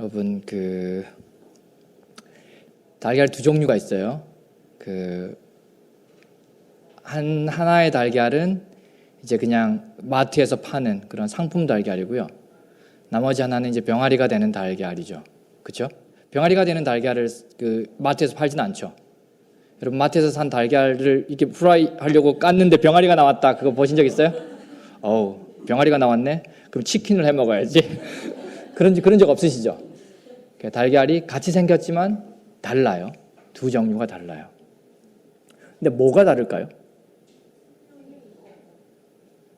여러분 달걀 두 종류가 있어요. 하나의 달걀은 이제 그냥 마트에서 파는 그런 상품 달걀이고요. 나머지 하나는 이제 병아리가 되는 달걀이죠. 그렇죠? 병아리가 되는 달걀을 마트에서 팔지는 않죠. 여러분 마트에서 산 달걀을 이렇게 프라이 하려고 깠는데 병아리가 나왔다. 그거 보신 적 있어요? 병아리가 나왔네. 그럼 치킨을 해 먹어야지. 그런 적 없으시죠? 달걀이 같이 생겼지만 달라요. 두 종류가 달라요. 근데 뭐가 다를까요?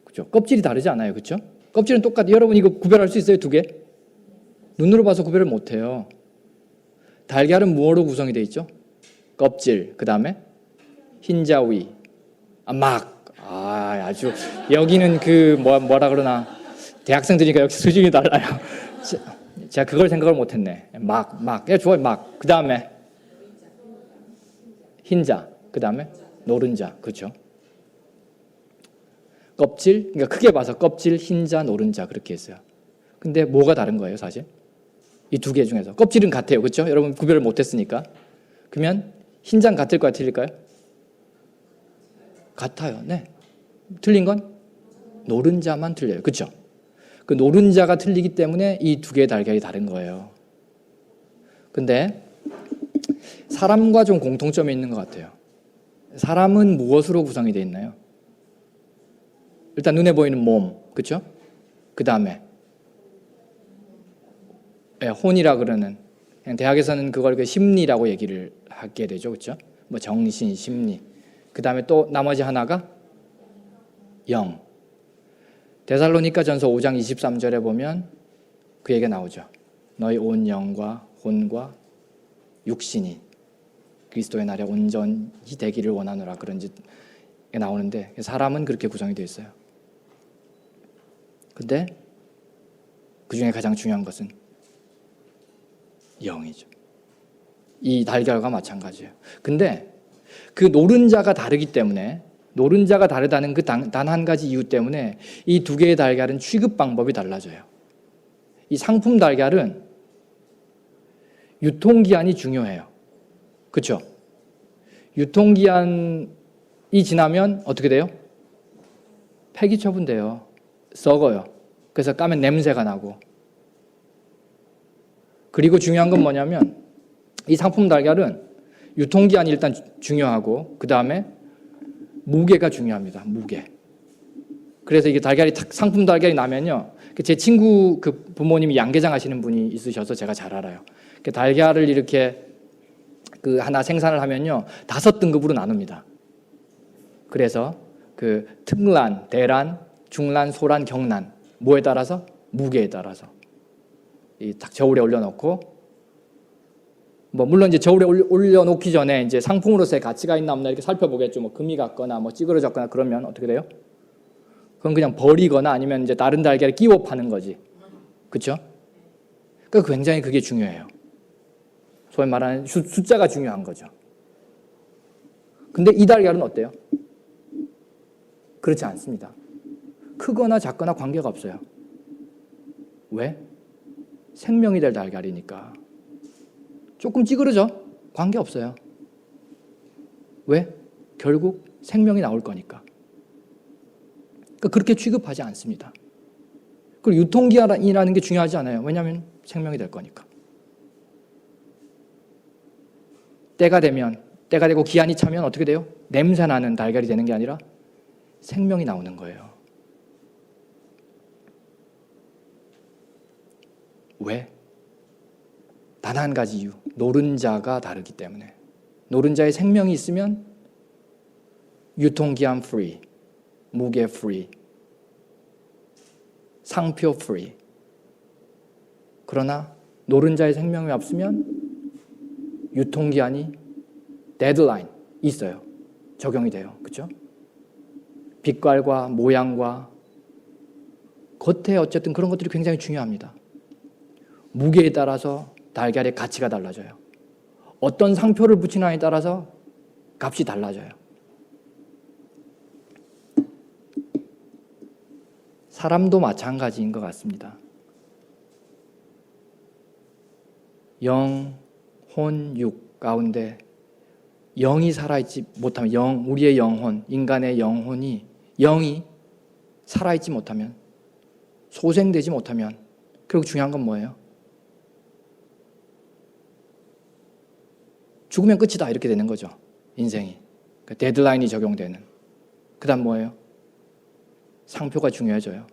그렇죠? 껍질이 다르지 않아요. 그렇죠? 껍질은 똑같아요. 여러분 이거 구별할 수 있어요? 두 개? 눈으로 봐서 구별을 못해요. 달걀은 무엇으로 구성이 되어 있죠? 껍질, 그 다음에 흰자 위, 아주 여기는 뭐라 그러나 대학생들이니까 역시 수준이 달라요. 제가 그걸 생각을 못했네. 좋아요. 그 다음에 흰자, 그 다음에 노른자, 그렇죠? 껍질, 그러니까 크게 봐서 껍질, 흰자, 노른자 그렇게 했어요. 근데 뭐가 다른 거예요, 사실? 이 두 개 중에서 껍질은 같아요, 그렇죠? 여러분 구별을 못했으니까. 그러면 흰자는 같을까요, 틀릴까요? 같아요. 네. 틀린 건 노른자만 틀려요, 그렇죠? 그 노른자가 틀리기 때문에 이 두 개의 달걀이 다른 거예요. 근데 사람과 좀 공통점이 있는 것 같아요. 사람은 무엇으로 구성이 되어 있나요? 일단 눈에 보이는 몸, 그렇죠? 그 다음에 혼이라 그러는, 그냥 대학에서는 그걸 심리라고 얘기를 하게 되죠, 그렇죠? 뭐 정신, 심리. 그 다음에 또 나머지 하나가 영. 데살로니가 전서 5장 23절에 보면 그 얘기가 나오죠. 너희 온 영과 혼과 육신이 그리스도의 날에 온전히 되기를 원하노라, 그런 게 나오는데 사람은 그렇게 구성이 되어 있어요. 근데 그 중에 가장 중요한 것은 영이죠. 이 달걀과 마찬가지예요. 근데 그 노른자가 다르기 때문에, 노른자가 다르다는 그 단 한 가지 이유 때문에 이 두 개의 달걀은 취급 방법이 달라져요. 이 상품 달걀은 유통기한이 중요해요. 그렇죠? 유통기한이 지나면 어떻게 돼요? 폐기 처분돼요. 썩어요. 그래서 까면 냄새가 나고. 그리고 중요한 건 뭐냐면 이 상품 달걀은 유통기한이 일단 중요하고 그 다음에 무게가 중요합니다. 무게. 그래서 이게 상품 달걀이 나면요. 제 친구 부모님이 양계장 하시는 분이 있으셔서 제가 잘 알아요. 달걀을 이렇게 하나 생산을 하면요. 5등급으로 나눕니다. 그래서 특란, 대란, 중란, 소란, 경란. 뭐에 따라서? 무게에 따라서. 딱 저울에 올려놓고, 물론 이제 저울에 올려놓기 전에 이제 상품으로서의 가치가 있나 없나 이렇게 살펴보겠죠. 금이 갔거나 찌그러졌거나 그러면 어떻게 돼요? 그건 그냥 버리거나 아니면 이제 다른 달걀을 끼워 파는 거지. 그렇죠? 그러니까 굉장히 그게 중요해요. 소위 말하는 숫자가 중요한 거죠. 근데 이 달걀은 어때요? 그렇지 않습니다. 크거나 작거나 관계가 없어요. 왜? 생명이 될 달걀이니까. 조금 찌그러져? 관계없어요. 왜? 결국 생명이 나올 거니까. 그러니까 그렇게 취급하지 않습니다. 그리고 유통기한이라는 게 중요하지 않아요. 왜냐하면 생명이 될 거니까. 때가 되고 기한이 차면 어떻게 돼요? 냄새나는 달걀이 되는 게 아니라 생명이 나오는 거예요. 왜? 단 한 가지 이유. 노른자가 다르기 때문에. 노른자에 생명이 있으면 유통기한 free, 무게 free, 상표 free. 그러나 노른자에 생명이 없으면 유통기한이 데드라인 있어요. 적용이 돼요. 그렇죠? 빛깔과 모양과 겉에 어쨌든 그런 것들이 굉장히 중요합니다. 무게에 따라서 달걀의 가치가 달라져요. 어떤 상표를 붙이느냐에 따라서 값이 달라져요. 사람도 마찬가지인 것 같습니다. 영, 혼, 육 가운데 영이 살아있지 못하면 우리의 영혼, 인간의 영이 살아있지 못하면, 소생되지 못하면 결국 중요한 건 뭐예요? 죽으면 끝이다 이렇게 되는 거죠. 인생이. 그러니까 데드라인이 적용되는. 그 다음 뭐예요? 상표가 중요해져요.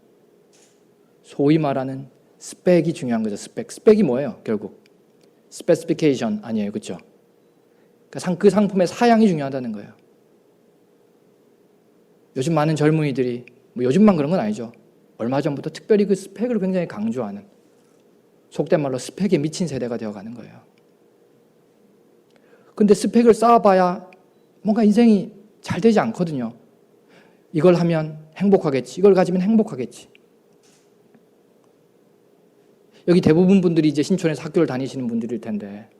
소위 말하는 스펙이 중요한 거죠. 스펙이 뭐예요? 결국 스페시피케이션 아니에요. 그렇죠? 그러니까 그 상품의 사양이 중요하다는 거예요. 요즘 많은 젊은이들이 요즘만 그런 건 아니죠. 얼마 전부터 특별히 그 스펙을 굉장히 강조하는, 속된 말로 스펙에 미친 세대가 되어가는 거예요. 근데 스펙을 쌓아봐야 뭔가 인생이 잘 되지 않거든요. 이걸 하면 행복하겠지. 이걸 가지면 행복하겠지. 여기 대부분 분들이 이제 신촌에서 학교를 다니시는 분들일 텐데,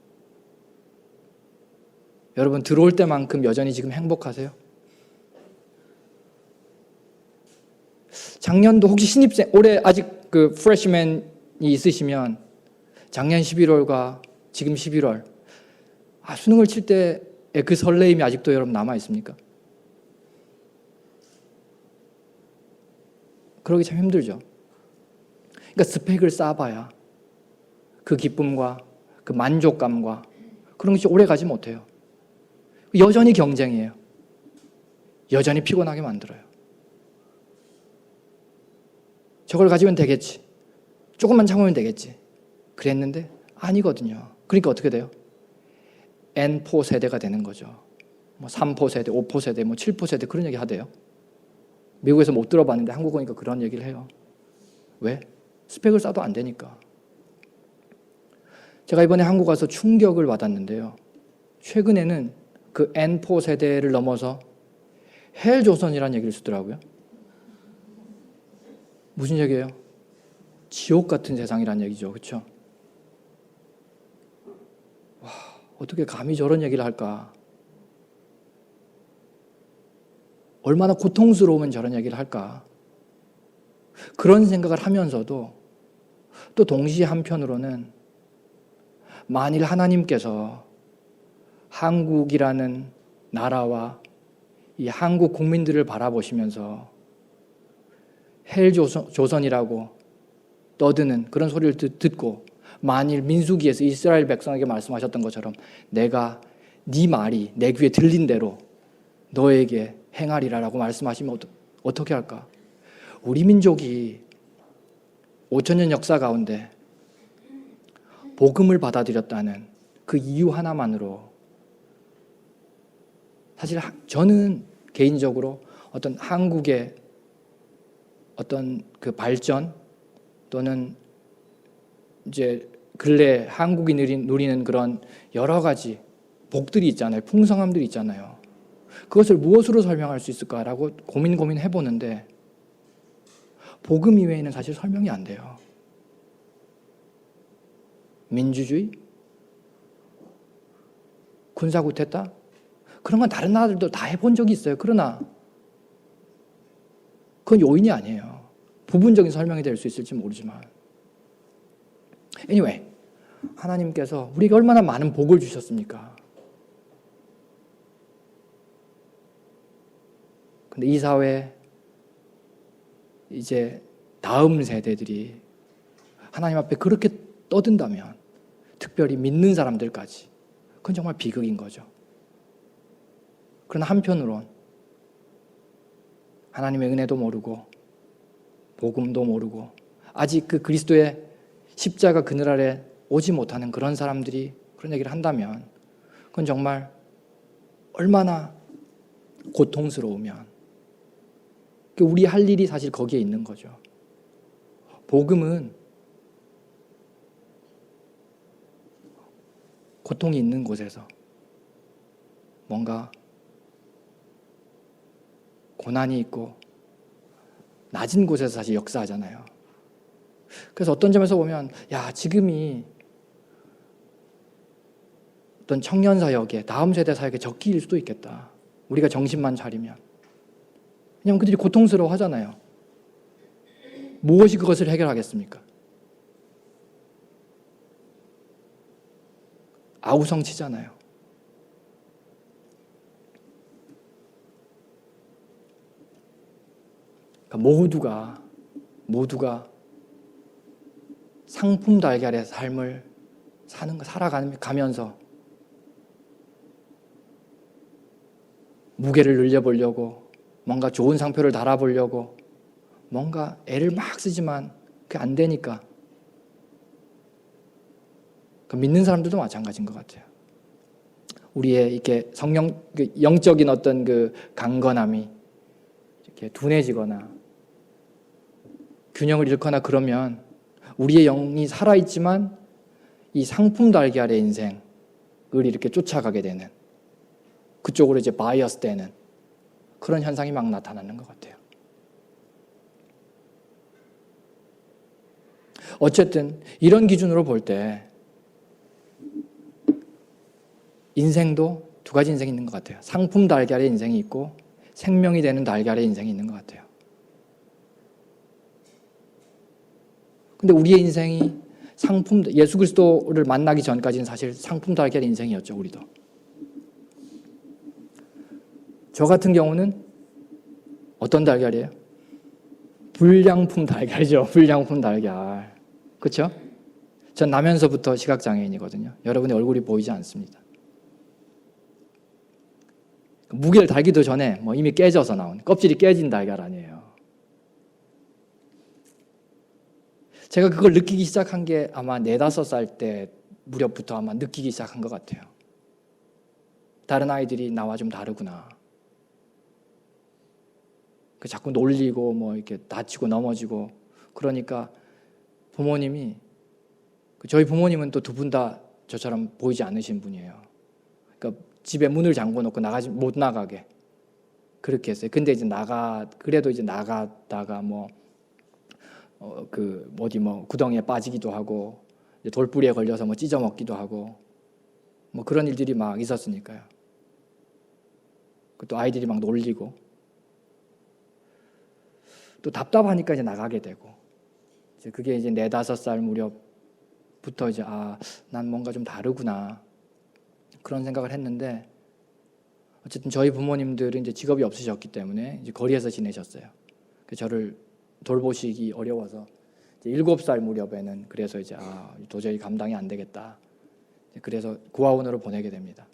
여러분 들어올 때만큼 여전히 지금 행복하세요? 작년도 혹시 신입생, 올해 아직 그 프레시맨이 있으시면 작년 11월과 지금 11월, 수능을 칠 때의 그 설레임이 아직도 여러분 남아 있습니까? 그러기 참 힘들죠. 그러니까 스펙을 쌓아봐야 그 기쁨과 그 만족감과 그런 것이 오래 가지 못해요. 여전히 경쟁이에요. 여전히 피곤하게 만들어요. 저걸 가지면 되겠지. 조금만 참으면 되겠지. 그랬는데 아니거든요. 그러니까 어떻게 돼요? N포 세대가 되는 거죠. 3포 세대, 5포 세대, 7포 세대 그런 얘기 하대요. 미국에서 못 들어봤는데 한국 오니까 그런 얘기를 해요. 왜? 스펙을 쌓아도 안 되니까. 제가 이번에 한국 와서 충격을 받았는데요. 최근에는 그 N포 세대를 넘어서 헬조선이라는 얘기를 쓰더라고요. 무슨 얘기예요? 지옥 같은 세상이라는 얘기죠. 그렇죠? 와, 어떻게 감히 저런 얘기를 할까? 얼마나 고통스러우면 저런 얘기를 할까? 그런 생각을 하면서도 또 동시에 한편으로는 만일 하나님께서 한국이라는 나라와 이 한국 국민들을 바라보시면서 헬조선이라고 떠드는 그런 소리를 듣고 만일 민수기에서 이스라엘 백성에게 말씀하셨던 것처럼 내가 네 말이 내 귀에 들린 대로 너에게 행하리라라고 말씀하시면 어떻게 할까? 우리 민족이 5,000년 역사 가운데 복음을 받아들였다는 그 이유 하나만으로 사실 저는 개인적으로 어떤 한국의 어떤 그 발전 또는 이제 근래 한국이 누리는 그런 여러 가지 복들이 있잖아요. 풍성함들이 있잖아요. 그것을 무엇으로 설명할 수 있을까라고 고민해보는데 복음 이외에는 사실 설명이 안 돼요. 민주주의? 군사구태타? 그런 건 다른 나라들도 다 해본 적이 있어요. 그러나 그건 요인이 아니에요. 부분적인 설명이 될 수 있을지 모르지만. Anyway, 하나님께서 우리에게 얼마나 많은 복을 주셨습니까? 근데 이 사회 이제 다음 세대들이 하나님 앞에 그렇게 떠든다면 특별히 믿는 사람들까지 그건 정말 비극인 거죠. 그러나 한편으론 하나님의 은혜도 모르고 복음도 모르고 아직 그 그리스도의 십자가 그늘 아래 오지 못하는 그런 사람들이 그런 얘기를 한다면 그건 정말 얼마나 고통스러우면 우리 할 일이 사실 거기에 있는 거죠. 복음은 고통이 있는 곳에서 뭔가 고난이 있고 낮은 곳에서 사실 역사하잖아요. 그래서 어떤 점에서 보면 지금이 어떤 청년 사역에 다음 세대 사역에 적기일 수도 있겠다. 우리가 정신만 차리면. 왜냐하면 그들이 고통스러워 하잖아요. 무엇이 그것을 해결하겠습니까? 아우성치잖아요. 그러니까 모두가 상품 달걀의 삶을 살아가면서 무게를 늘려보려고 뭔가 좋은 상표를 달아보려고 뭔가 애를 막 쓰지만 그게 안 되니까 믿는 사람들도 마찬가지인 것 같아요. 우리의 이렇게 영적인 어떤 그 강건함이 이렇게 둔해지거나 균형을 잃거나 그러면 우리의 영이 살아있지만 이 상품 달걀의 인생을 이렇게 쫓아가게 되는, 그쪽으로 이제 바이어스 되는 그런 현상이 막 나타나는 것 같아요. 어쨌든 이런 기준으로 볼 때 인생도 두 가지 인생이 있는 것 같아요. 상품 달걀의 인생이 있고 생명이 되는 달걀의 인생이 있는 것 같아요. 근데 우리의 인생이 예수 그리스도를 만나기 전까지는 사실 상품 달걀 인생이었죠, 우리도. 저 같은 경우는 어떤 달걀이에요? 불량품 달걀이죠. 불량품 달걀. 그렇죠? 전 나면서부터 시각장애인이거든요. 여러분의 얼굴이 보이지 않습니다. 무게를 달기도 전에 이미 깨져서 나온, 껍질이 깨진 달걀 아니에요. 제가 그걸 느끼기 시작한 게 아마 4, 5살 때 무렵부터 아마 느끼기 시작한 것 같아요. 다른 아이들이 나와 좀 다르구나. 자꾸 놀리고 이렇게 다치고 넘어지고 그러니까 부모님이, 저희 부모님은 또 두 분 다 저처럼 보이지 않으신 분이에요. 그러니까 집에 문을 잠궈 놓고 못 나가게 그렇게 했어요. 근데 이제 그래도 이제 나가다가 구덩이에 빠지기도 하고 돌뿌리에 걸려서 찢어 먹기도 하고 그런 일들이 막 있었으니까요. 또 아이들이 막 놀리고 또 답답하니까 이제 나가게 되고 그게 이제 4, 5살 무렵부터 이제 난 뭔가 좀 다르구나 그런 생각을 했는데, 어쨌든 저희 부모님들은 이제 직업이 없으셨기 때문에 이제 거리에서 지내셨어요. 저를 돌보시기 어려워서 이제 7살 무렵에는 그래서 이제 도저히 감당이 안 되겠다. 그래서 구하원으로 보내게 됩니다.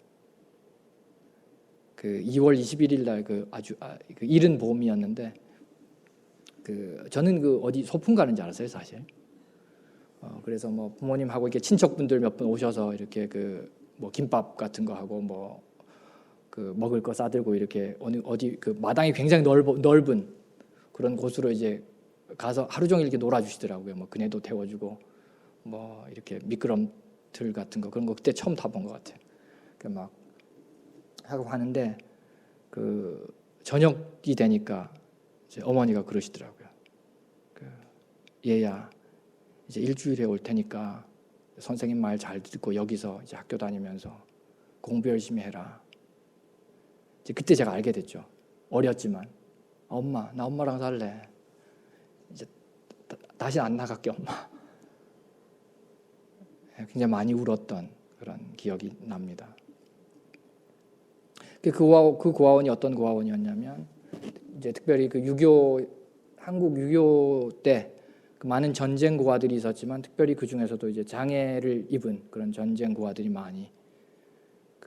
2월 21일 날 아주 이른 봄이었는데 저는 어디 소풍 가는 줄 알았어요, 사실. 그래서 부모님하고 이렇게 친척분들 몇 분 오셔서 이렇게 김밥 같은 거 하고 먹을 거 싸들고 이렇게 어디 마당이 굉장히 넓은 그런 곳으로 이제 가서 하루 종일 이렇게 놀아주시더라고요. 그네도 태워주고 이렇게 미끄럼틀 같은 거 그런 거 그때 처음 타본 것 같아요. 막 하고 하는데 저녁이 되니까 이제 어머니가 그러시더라고요. 얘야 이제 일주일에 올 테니까 선생님 말 잘 듣고 여기서 이제 학교 다니면서 공부 열심히 해라. 이제 그때 제가 알게 됐죠. 어렸지만 엄마 나 엄마랑 살래. 이제 다시 안 나갈게 엄마. 굉장히 많이 울었던 그런 기억이 납니다. 그 고아원이 어떤 고아원이었냐면 이제 특별히 한국 6.25 때 많은 전쟁 고아들이 있었지만 특별히 그 중에서도 이제 장애를 입은 그런 전쟁 고아들이 많이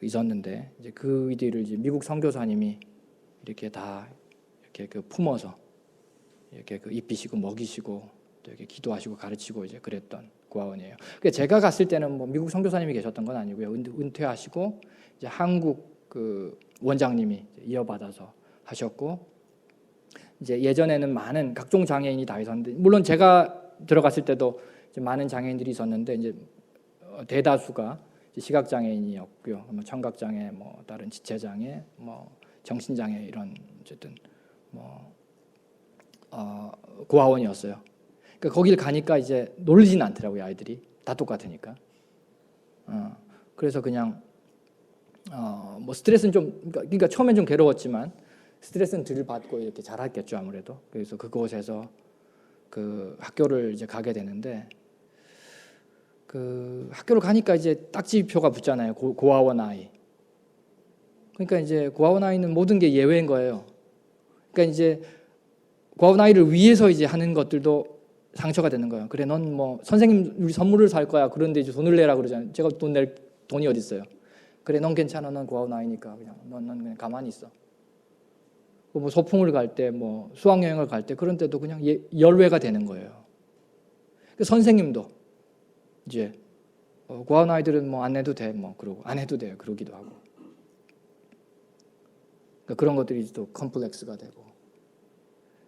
있었는데 이제 그이들을 이제 미국 선교사님이 이렇게 다 이렇게 품어서 이렇게 입히시고 먹이시고 또 이렇게 기도하시고 가르치고 이제 그랬던 고아원이에요. 그러니까 제가 갔을 때는 미국 선교사님이 계셨던 건 아니고요. 은퇴하시고 이제 한국 원장님이 이어받아서 하셨고 이제 예전에는 많은 각종 장애인이 다 있었는데 물론 제가 들어갔을 때도 이제 많은 장애인들이 있었는데 이제 대다수가 시각 장애인이었고요. 청각 장애, 다른 지체 장애, 정신 장애 이런 어쨌든 고아원이었어요. 그러니까 거길 가니까 이제 놀리진 않더라고요. 아이들이 다 똑같으니까. 그래서 그냥 스트레스는 그러니까 처음엔 좀 괴로웠지만 스트레스는 덜 받고 이렇게 잘했겠죠 아무래도. 그래서 그곳에서 학교를 이제 가게 되는데 그 학교를 가니까 이제 딱지표가 붙잖아요. 고아원 아이. 그러니까 이제 고아원 아이는 모든 게 예외인 거예요. 그러니까 이제 고아원 아이를 위해서 이제 하는 것들도 상처가 되는 거예요. 그래, 넌 뭐 선생님 우리 선물을 살 거야. 그런데 이제 돈을 내라 그러잖아요. 제가 돈이 어디 있어요? 그래, 넌 괜찮아. 넌 고아원 아이니까 넌 그냥 가만히 있어. 뭐 소풍을 갈 때, 뭐 수학여행을 갈 때 그런 때도 그냥 열외가 되는 거예요. 선생님도 이제 고아원 아이들은 뭐 안 해도 돼, 뭐 그러고 안 해도 돼요. 그러기도 하고. 그러니까 그런 것들이 또 컴플렉스가 되고.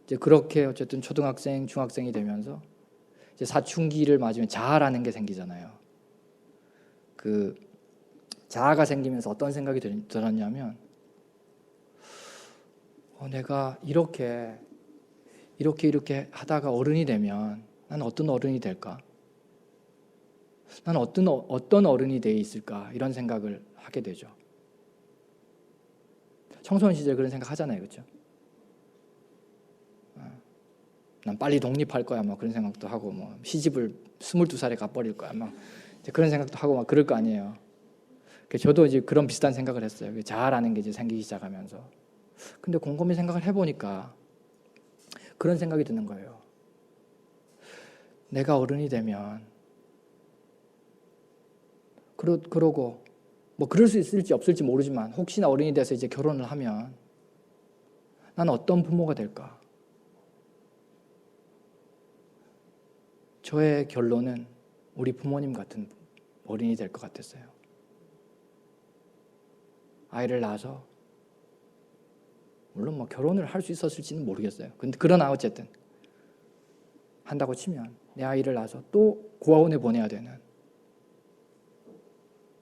이제 그렇게 어쨌든 초등학생, 중학생이 되면서 이제 사춘기를 맞으면 자아라는 게 생기잖아요. 그 자아가 생기면서 어떤 생각이 들었냐면, 내가 이렇게 하다가 어른이 되면 난 어떤 어른이 될까? 난 어떤 어른이 돼 있을까? 이런 생각을 하게 되죠. 청소년 시절 그런 생각 하잖아요, 그렇죠? 난 빨리 독립할 거야, 뭐 그런 생각도 하고, 뭐 시집을 22살에 가버릴 거야, 막 그런 생각도 하고 막 그럴 거 아니에요. 저도 이제 그런 비슷한 생각을 했어요. 자아라는 게 이제 생기기 시작하면서. 근데 곰곰이 생각을 해보니까 그런 생각이 드는 거예요. 내가 어른이 되면 그러고 뭐 그럴 수 있을지 없을지 모르지만 혹시나 어른이 돼서 이제 결혼을 하면 나는 어떤 부모가 될까? 저의 결론은 우리 부모님 같은 어른이 될 것 같았어요. 아이를 낳아서 물론 뭐 결혼을 할 수 있었을지는 모르겠어요. 근데 그러나 어쨌든 한다고 치면 내 아이를 낳아서 또 고아원에 보내야 되는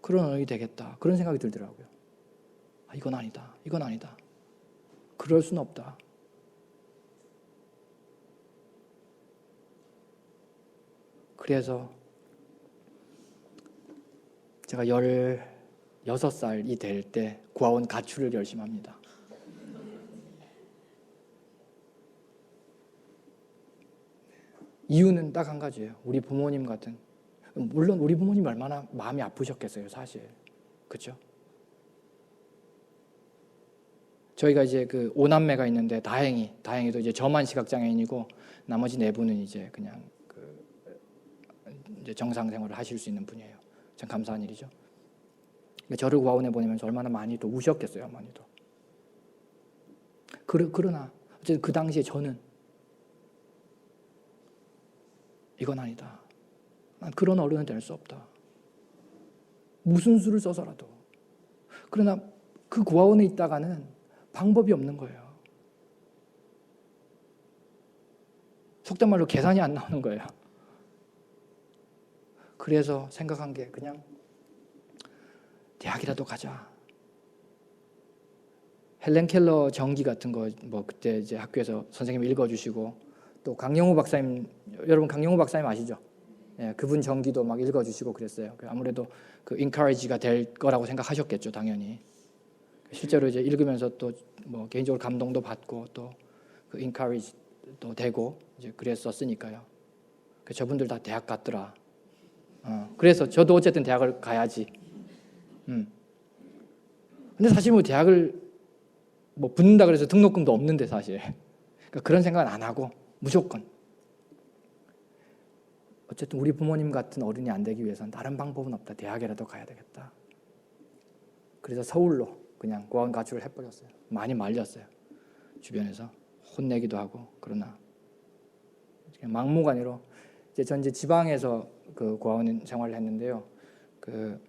그런 어른이 되겠다. 그런 생각이 들더라고요. 이건 아니다. 이건 아니다. 그럴 수는 없다. 그래서 제가 16살이 될 때 고아원 가출을 결심합니다. 이유는 딱 한 가지예요. 우리 부모님 같은, 물론 우리 부모님 얼마나 마음이 아프셨겠어요, 사실. 그렇죠? 저희가 이제 그 5남매가 있는데 다행히도 이제 저만 시각장애인이고 나머지 4분은 이제 그냥 이제 정상 생활을 하실 수 있는 분이에요. 참 감사한 일이죠. 저를 고아원에 보내면서 얼마나 많이 또 우셨겠어요, 어머니도. 그러나 어쨌든 그 당시에 저는 이건 아니다. 난 그런 어른은 될 수 없다. 무슨 수를 써서라도. 그러나 그 고아원에 있다가는 방법이 없는 거예요. 속된 말로 계산이 안 나오는 거예요. 그래서 생각한 게 그냥 대학이라도 가자. 헬렌 켈러 전기 같은 거 뭐 그때 이제 학교에서 선생님이 읽어주시고 또 강영우 박사님, 여러분 강영우 박사님 아시죠? 예, 그분 전기도 막 읽어주시고 그랬어요. 아무래도 그 encourage가 될 거라고 생각하셨겠죠, 당연히. 실제로 이제 읽으면서 또 뭐 개인적으로 감동도 받고 또 그 encourage도 되고 이제 그랬었으니까요. 저분들 다 대학 갔더라. 그래서 저도 어쨌든 대학을 가야지. 근데 사실 뭐 대학을 뭐 붙는다 그래서 등록금도 없는데 사실. 그러니까 그런 생각은 안 하고 무조건. 어쨌든 우리 부모님 같은 어른이 안 되기 위해서는 다른 방법은 없다. 대학이라도 가야 되겠다. 그래서 서울로 그냥 고아원 가출을 해버렸어요. 많이 말렸어요. 주변에서 혼내기도 하고. 그러나 막무가내로 전 이제 지방에서 그 고아원 생활을 했는데요. 그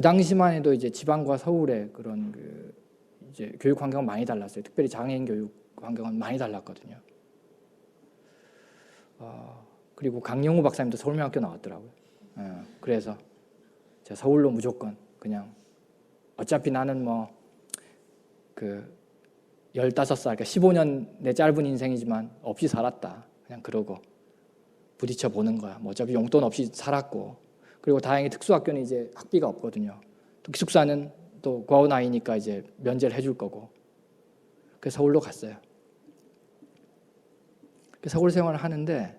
당시만 해도 이제 지방과 서울의 그런 그 이제 교육 환경은 많이 달랐어요. 특별히 장애인 교육 환경은 많이 달랐거든요. 그리고 강영우 박사님도 서울명학교 나왔더라고요. 그래서 제가 서울로 무조건 그냥 어차피 나는 뭐 그 15살, 그러니까 15년 내 짧은 인생이지만 없이 살았다. 그냥 그러고 부딪혀 보는 거야. 뭐 어차피 용돈 없이 살았고. 그리고 다행히 특수학교는 이제 학비가 없거든요. 또 기숙사는 또 고아원 아이니까 이제 면제를 해줄 거고. 그래서 서울로 갔어요. 서울 생활을 하는데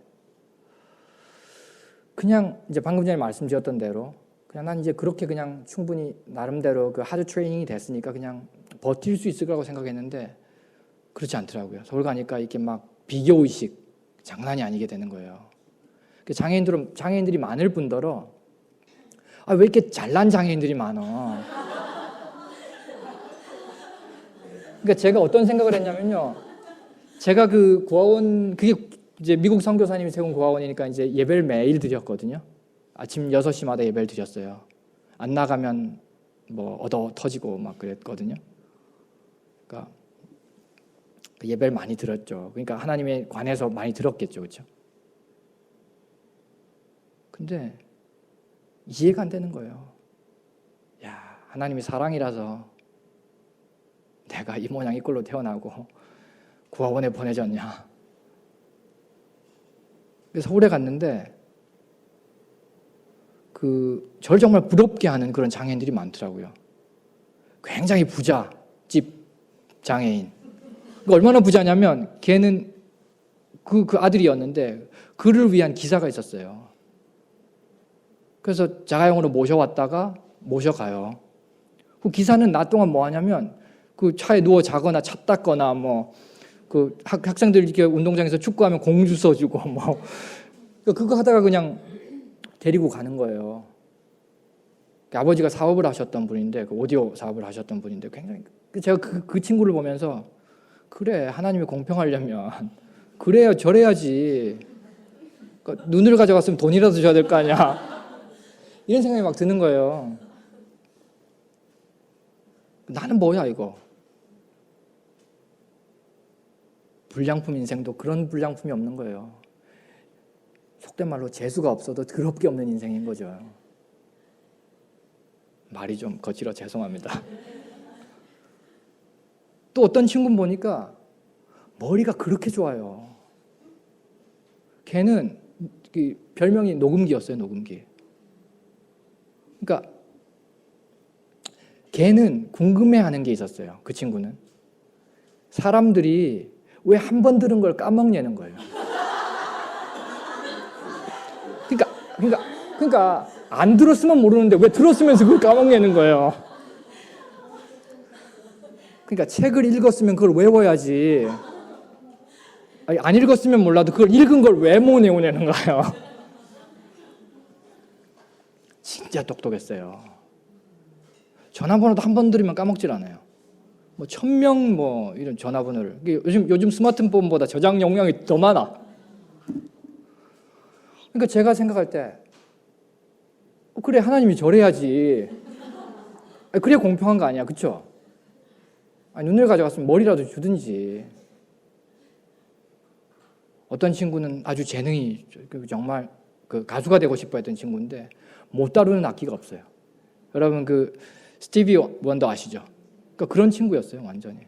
그냥 이제 방금 전에 말씀드렸던 대로 그냥 난 이제 그렇게 그냥 충분히 나름대로 그 하드 트레이닝이 됐으니까 그냥 버틸 수 있을 거라고 생각했는데 그렇지 않더라고요. 서울 가니까 이렇게 막 비교의식 장난이 아니게 되는 거예요. 장애인들이 많을 뿐더러 왜 이렇게 잘난 장애인들이 많어? 그러니까 제가 어떤 생각을 했냐면요. 제가 그 고아원, 그게 이제 미국 선교사님이 세운 고아원이니까 이제 예배를 매일 드렸거든요. 아침 6시마다 예배를 드렸어요. 안 나가면 뭐 얻어 터지고 막 그랬거든요. 그러니까 예배를 많이 들었죠. 그러니까 하나님에 관해서 많이 들었겠죠. 그렇죠? 근데 이해가 안 되는 거예요. 야, 하나님이 사랑이라서 내가 이 모양 이 꼴로 태어나고 고아원에 보내졌냐. 그래서 서울에 갔는데 저를 정말 부럽게 하는 그런 장애인들이 많더라고요. 굉장히 부잣집 장애인. 얼마나 부자냐면 걔는 그 아들이었는데 그를 위한 기사가 있었어요. 그래서 자가용으로 모셔왔다가 모셔가요. 그 기사는 낮 동안 뭐 하냐면 그 차에 누워 자거나 차 닦거나 뭐 그 학생들 이렇게 운동장에서 축구하면 공주 써주고 뭐 그거 하다가 그냥 데리고 가는 거예요. 아버지가 사업을 하셨던 분인데 그 오디오 사업을 하셨던 분인데 굉장히 제가 그 친구를 보면서 그래 하나님이 공평하려면 그래야 저래야지. 그러니까 눈을 가져갔으면 돈이라도 줘야 될 거 아니야. 이런 생각이 막 드는 거예요. 나는 뭐야 이거. 불량품 인생도 그런 불량품이 없는 거예요. 속된 말로 재수가 없어도 더럽게 없는 인생인 거죠. 말이 좀 거칠어 죄송합니다. 또 어떤 친구는 보니까 머리가 그렇게 좋아요. 걔는 별명이 녹음기였어요. 녹음기. 그러니까 걔는 궁금해하는 게 있었어요. 그 친구는. 사람들이 왜 한 번 들은 걸 까먹냐는 거예요. 그러니까 안 들었으면 모르는데 왜 들었으면서 그걸 까먹냐는 거예요. 그러니까 책을 읽었으면 그걸 외워야지. 아니, 안 읽었으면 몰라도 그걸 읽은 걸 왜 못 외우냐는 거예요. 진짜 똑똑했어요. 전화번호도 한 번 들으면 까먹질 않아요. 뭐 1000명 뭐 이런 전화번호를 요즘 스마트폰보다 저장 용량이 더 많아. 그러니까 제가 생각할 때 그래 하나님이 저래야지. 그래야 공평한 거 아니야, 그렇죠? 눈을 가져갔으면 머리라도 주든지. 어떤 친구는 아주 재능이 정말 그 가수가 되고 싶어했던 친구인데 못 다루는 악기가 없어요. 여러분 그 스티비 원더 아시죠? 그러니까 그런 친구였어요, 완전히.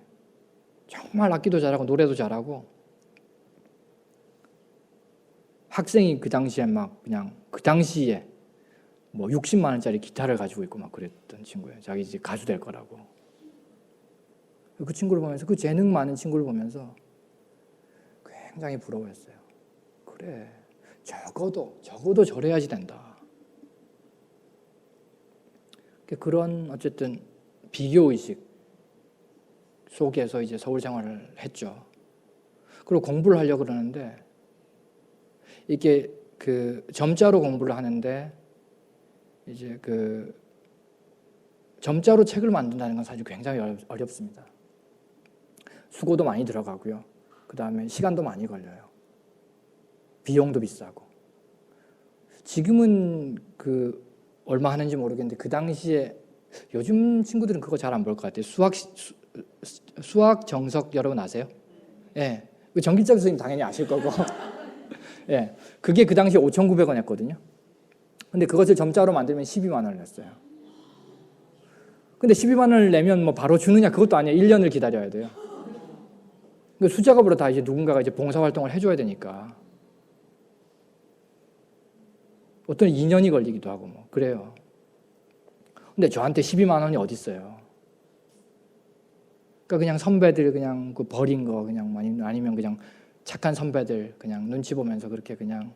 정말 악기도 잘하고 노래도 잘하고. 학생이 그 당시에 막 그냥 그 당시에 뭐 60만 원짜리 기타를 가지고 있고 막 그랬던 친구예요. 자기 이제 가수 될 거라고. 그 친구를 보면서 그 재능 많은 친구를 보면서 굉장히 부러워했어요. 그래, 적어도 저래야지 된다. 그런 어쨌든 비교의식 속에서 이제 서울 생활을 했죠. 그리고 공부를 하려고 그러는데 이게 그 점자로 공부를 하는데 이제 그 점자로 책을 만든다는 건 사실 굉장히 어렵습니다. 수고도 많이 들어가고요. 그 다음에 시간도 많이 걸려요. 비용도 비싸고. 지금은 그 얼마 하는지 모르겠는데 그 당시에 요즘 친구들은 그거 잘 안 볼 것 같아요. 수학 정석 여러분 아세요? 예. 그 정길자 교수님 당연히 아실 거고. 예. 그게 그 당시에 5,900원 했거든요. 근데 그것을 점자로 만들면 12만 원을 냈어요. 근데 12만 원을 내면 뭐 바로 주느냐 그것도 아니에요. 1년을 기다려야 돼요. 그러니까 수작업으로 다 이제 누군가가 이제 봉사활동을 해줘야 되니까. 어떤 2년이 걸리기도 하고 뭐 그래요. 근데 저한테 12만 원이 어디 있어요. 그러니까 그냥 선배들 그냥 그 버린 거 그냥 아니면 그냥 착한 선배들 그냥 눈치 보면서 그렇게 그냥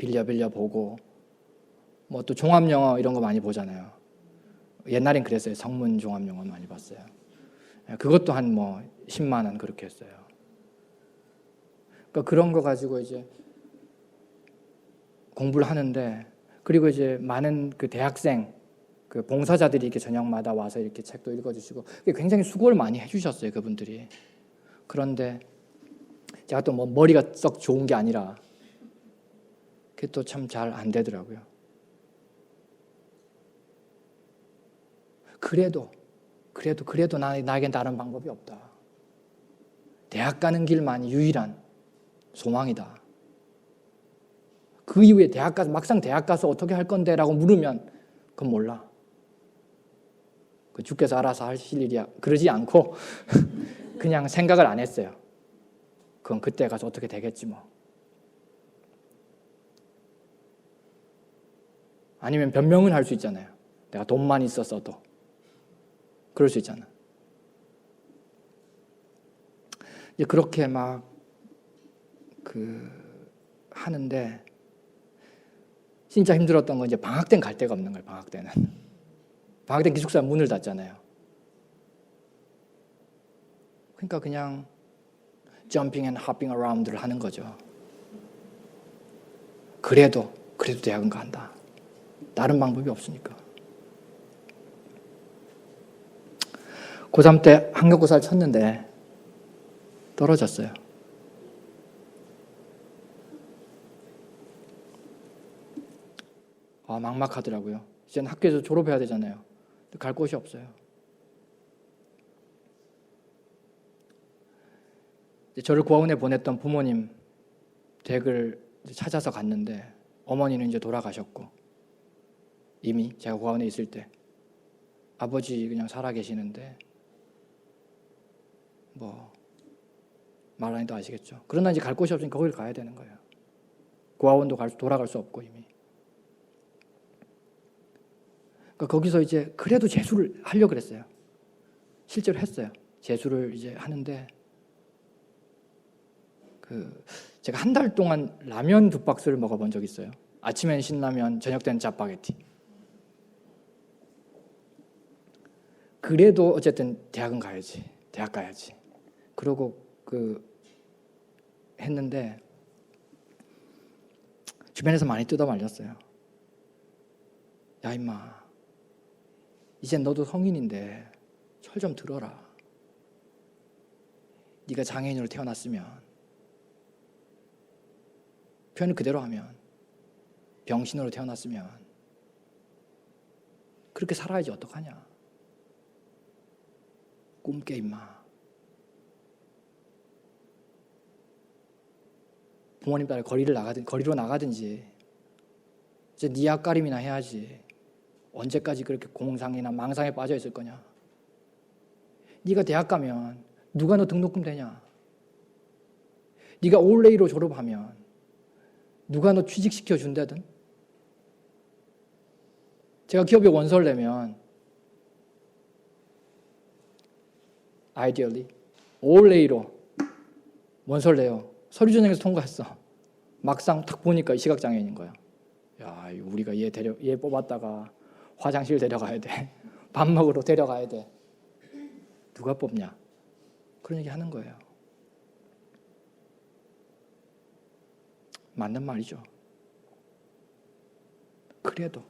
빌려 보고 뭐 또 종합영어 이런 거 많이 보잖아요. 옛날엔 그랬어요. 성문 종합영어 많이 봤어요. 그것도 한 뭐 10만 원 그렇게 했어요. 그러니까 그런 거 가지고 이제 공부를 하는데, 그리고 이제 많은 그 대학생 그 봉사자들이 이렇게 저녁마다 와서 이렇게 책도 읽어주시고 굉장히 수고를 많이 해주셨어요, 그분들이. 그런데 제가 또 뭐 머리가 썩 좋은 게 아니라 그게 또 참 잘 안 되더라고요. 그래도 나에겐 다른 방법이 없다. 대학 가는 길만이 유일한 소망이다. 그 이후에 막상 대학 가서 어떻게 할 건데? 라고 물으면 그건 몰라. 그 주께서 알아서 하실 일이야. 그러지 않고 그냥 생각을 안 했어요. 그건 그때 가서 어떻게 되겠지 뭐. 아니면 변명은 할 수 있잖아요. 내가 돈만 있었어도. 그럴 수 있잖아. 이제 그렇게 막 하는데 진짜 힘들었던 건 이제 방학 때는 갈 데가 없는 거예요. 방학 때는 기숙사 문을 닫잖아요. 그러니까 그냥 jumping and hopping around를 하는 거죠. 그래도 대학은 간다. 다른 방법이 없으니까. 고3 때 학력고사를 쳤는데 떨어졌어요. 막막하더라고요. 이제는 학교에서 졸업해야 되잖아요. 갈 곳이 없어요. 저를 고아원에 보냈던 부모님 댁을 찾아서 갔는데 어머니는 이제 돌아가셨고, 이미 제가 고아원에 있을 때 아버지 그냥 살아 계시는데 뭐 말하니도 아시겠죠. 그러나 이제 갈 곳이 없으니까 거기를 가야 되는 거예요. 고아원도 돌아갈 수 없고 이미. 그러니까 거기서 이제 그래도 재수를 하려고 그랬어요. 실제로 했어요. 재수를 이제 하는데 제가 한 달 동안 라면 2박스를 먹어본 적이 있어요. 아침엔 신라면, 저녁 때는 짜파게티. 그래도 어쨌든 대학 가야지. 그러고 했는데 주변에서 많이 뜯어 말렸어요. 야 임마, 이젠 너도 성인인데 철 좀 들어라. 네가 장애인으로 태어났으면, 표현을 그대로 하면 병신으로 태어났으면 그렇게 살아야지 어떡하냐. 꿈 깨 임마. 부모님 따라 거리로 나가든지 이제 네 앞가림이나 해야지. 언제까지 그렇게 공상이나 망상에 빠져 있을 거냐. 네가 대학 가면 누가 너 등록금 대냐. 네가 올레이로 졸업하면 누가 너 취직시켜 준다든. 제가 기업에 원서를 내면 ideally 올레이로 원서를 내요. 서류 전형에서 통과했어. 막상 딱 보니까 시각장애인인 거야. 야, 우리가 얘 뽑았다가 화장실 데려가야 돼. 밥 먹으러 데려가야 돼. 누가 뽑냐? 그런 얘기 하는 거예요. 맞는 말이죠. 그래도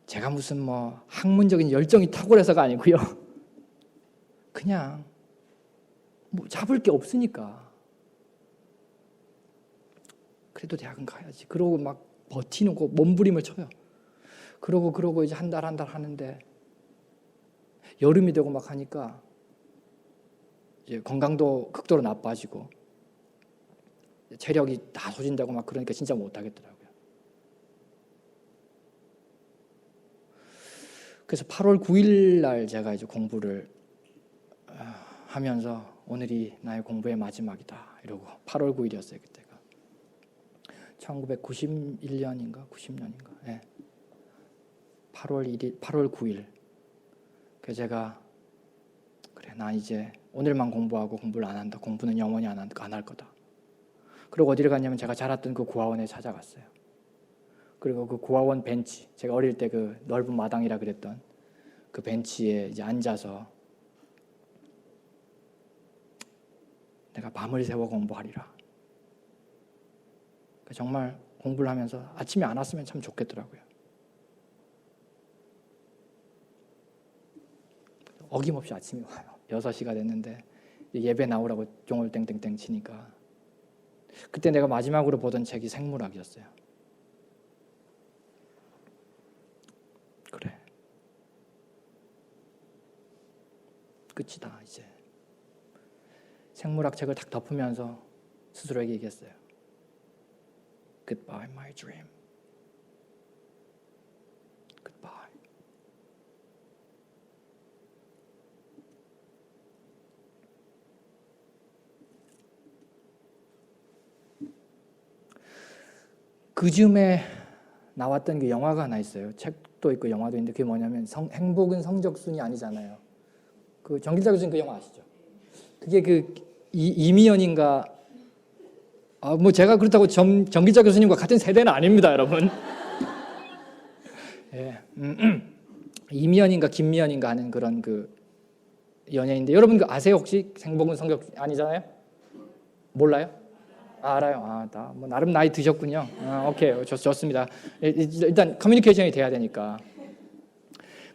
제가 무슨 뭐 학문적인 열정이 탁월해서가 아니고요. 그냥 뭐 잡을 게 없으니까. 그래도 대학은 가야지. 그러고 막 버티는 거 몸부림을 쳐요. 그러고 이제 한 달 하는데 여름이 되고 막 하니까 이제 건강도 극도로 나빠지고 체력이 다 소진되고 막 그러니까 진짜 못 하겠더라고요. 그래서 8월 9일 날 제가 이제 공부를 하면서 오늘이 나의 공부의 마지막이다 이러고 8월 9일이었어요 그때가. 1991년인가 90년인가. 네. 8월 9일. 그래서 제가 그래 나 이제 오늘만 공부하고 공부를 안 한다. 공부는 영원히 안 할 거다. 그리고 어디를 갔냐면 제가 자랐던 그 고아원에 찾아갔어요. 그리고 그 고아원 벤치, 제가 어릴 때 그 넓은 마당이라 그랬던 그 벤치에 이제 앉아서 내가 밤을 새워 공부하리라. 정말 공부를 하면서 아침에 안 왔으면 참 좋겠더라고요. 어김없이 아침이 와요. 6시가 됐는데 예배 나오라고 종을 땡땡땡 치니까 그때 내가 마지막으로 보던 책이 생물학이었어요. 그래, 끝이다 이제. 생물학 책을 딱 덮으면서 스스로에게 얘기했어요. Goodbye, my dream. Goodbye. 그 즈음에 나왔던 그 영화가 하나 있어요. 책도 있고 영화도 있는데 그게 뭐냐면 행복은 성적순이 아니잖아요. 그 정길자 교수님 그 영화 아시죠? 그게 그 이미연인가 뭐 제가 그렇다고 정길자 교수님과 같은 세대는 아닙니다, 여러분. 예, 이미연인가 김미연인가 하는 그런 그 연예인인데 여러분 그 아세요 혹시? 행복은 성적 아니잖아요? 몰라요? 알아요. 나 뭐 나름 나이 드셨군요. 오케이, 좋습니다. 일단 커뮤니케이션이 돼야 되니까.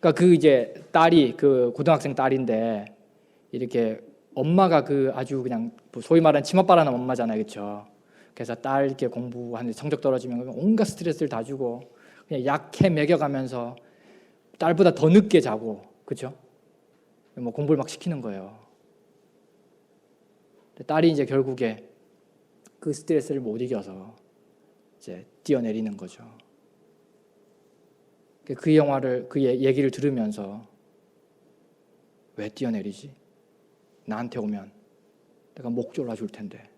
그러니까 그 이제 딸이 그 고등학생 딸인데 이렇게 엄마가 그 아주 그냥 소위 말하는 치맛바라는 엄마잖아요, 그렇죠? 그래서 딸 이렇게 공부하는데 성적 떨어지면 온갖 스트레스를 다 주고 그냥 약해 먹여가면서 딸보다 더 늦게 자고, 그렇죠? 뭐 공부를 막 시키는 거예요. 딸이 이제 결국에 그 스트레스를 못 이겨서 이제 뛰어내리는 거죠. 그 영화를 그 얘기를 들으면서 왜 뛰어내리지? 나한테 오면 내가 목 졸라줄 텐데.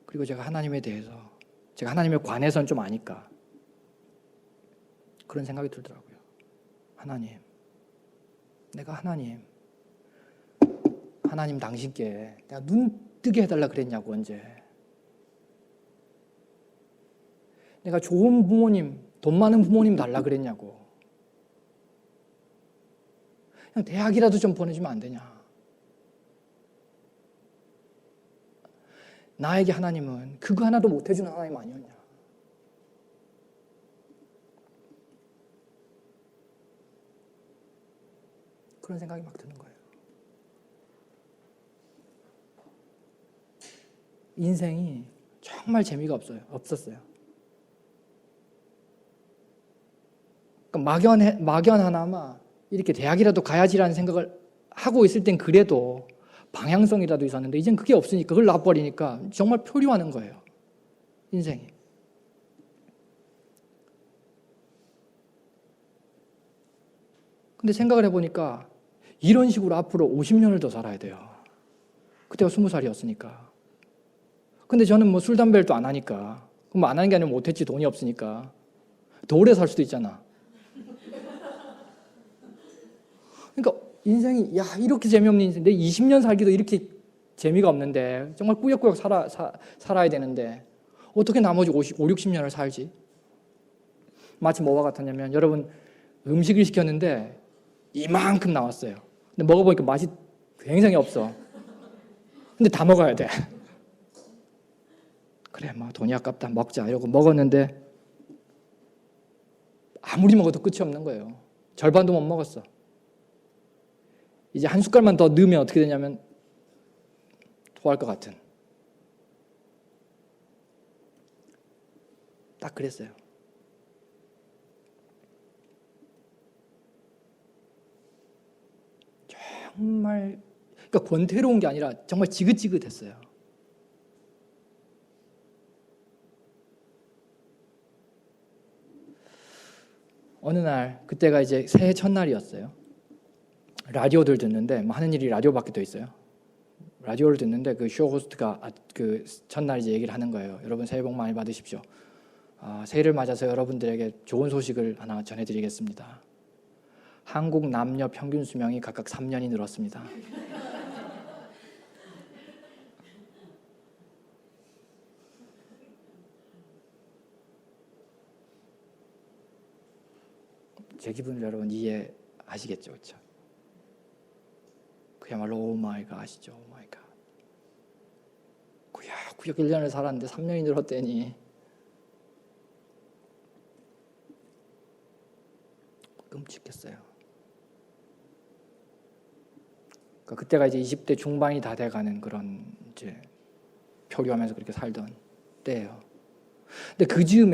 그리고 제가 하나님에 대해서, 제가 하나님에 관해서는 좀 아니까 그런 생각이 들더라고요. 하나님, 내가 하나님 당신께 내가 눈 뜨게 해달라 그랬냐고 언제. 내가 좋은 부모님, 돈 많은 부모님 달라 그랬냐고. 그냥 대학이라도 좀 보내주면 안 되냐. 나에게 하나님은 그거 하나도 못 해주는 하나님 아니었냐. 그런 생각이 막 드는 거예요. 인생이 정말 재미가 없었어요. 그러니까 막연 하나마 이렇게 대학이라도 가야지라는 생각을 하고 있을 땐 그래도 방향성이라도 있었는데 이젠 그게 없으니까 그걸 놔버리니까 정말 표류하는 거예요. 인생이. 근데 생각을 해보니까 이런 식으로 앞으로 50년을 더 살아야 돼요. 그때가 20살이었으니까. 근데 저는 뭐 술, 담배를 또 안 하니까. 그럼 안 하는 게 아니라 못했지, 돈이 없으니까. 더 오래 살 수도 있잖아. 그러니까 인생이 이렇게 재미없는 인생. 내 20년 살기도 이렇게 재미가 없는데 정말 꾸역꾸역 살아야 되는데 어떻게 나머지 5, 60년을 살지? 마치 뭐와 같았냐면 여러분 음식을 시켰는데 이만큼 나왔어요. 근데 먹어보니까 맛이 굉장히 없어. 근데 다 먹어야 돼. 그래, 뭐 돈이 아깝다, 먹자 이러고 먹었는데 아무리 먹어도 끝이 없는 거예요. 절반도 못 먹었어. 이제 한 숟갈만 더 넣으면 어떻게 되냐면 토할 것 같은. 딱 그랬어요. 정말 그러니까 권태로운 게 아니라 정말 지긋지긋했어요. 어느 날 그때가 이제 새해 첫날이었어요. 라디오들 듣는데 뭐 하는 일이 라디오밖에 더 있어요. 라디오를 듣는데 그 쇼 호스트가 그 첫날 이제 얘기를 하는 거예요. 여러분 새해 복 많이 받으십시오. 새해를 맞아서 여러분들에게 좋은 소식을 하나 전해드리겠습니다. 한국 남녀 평균 수명이 각각 3년이 늘었습니다. 제 기분을 여러분 이해하시겠죠, 그렇죠? 그야말로 오 마이 갓이죠, 오 마이 갓. 구역 1년을 살았는데 3년이 늘었대니 끔찍했어요. 그러니까 그때가 이제 20대 중반이 다 돼가는 그런 이제 표류하면서 그렇게 살던 때예요. 근데 그 즈음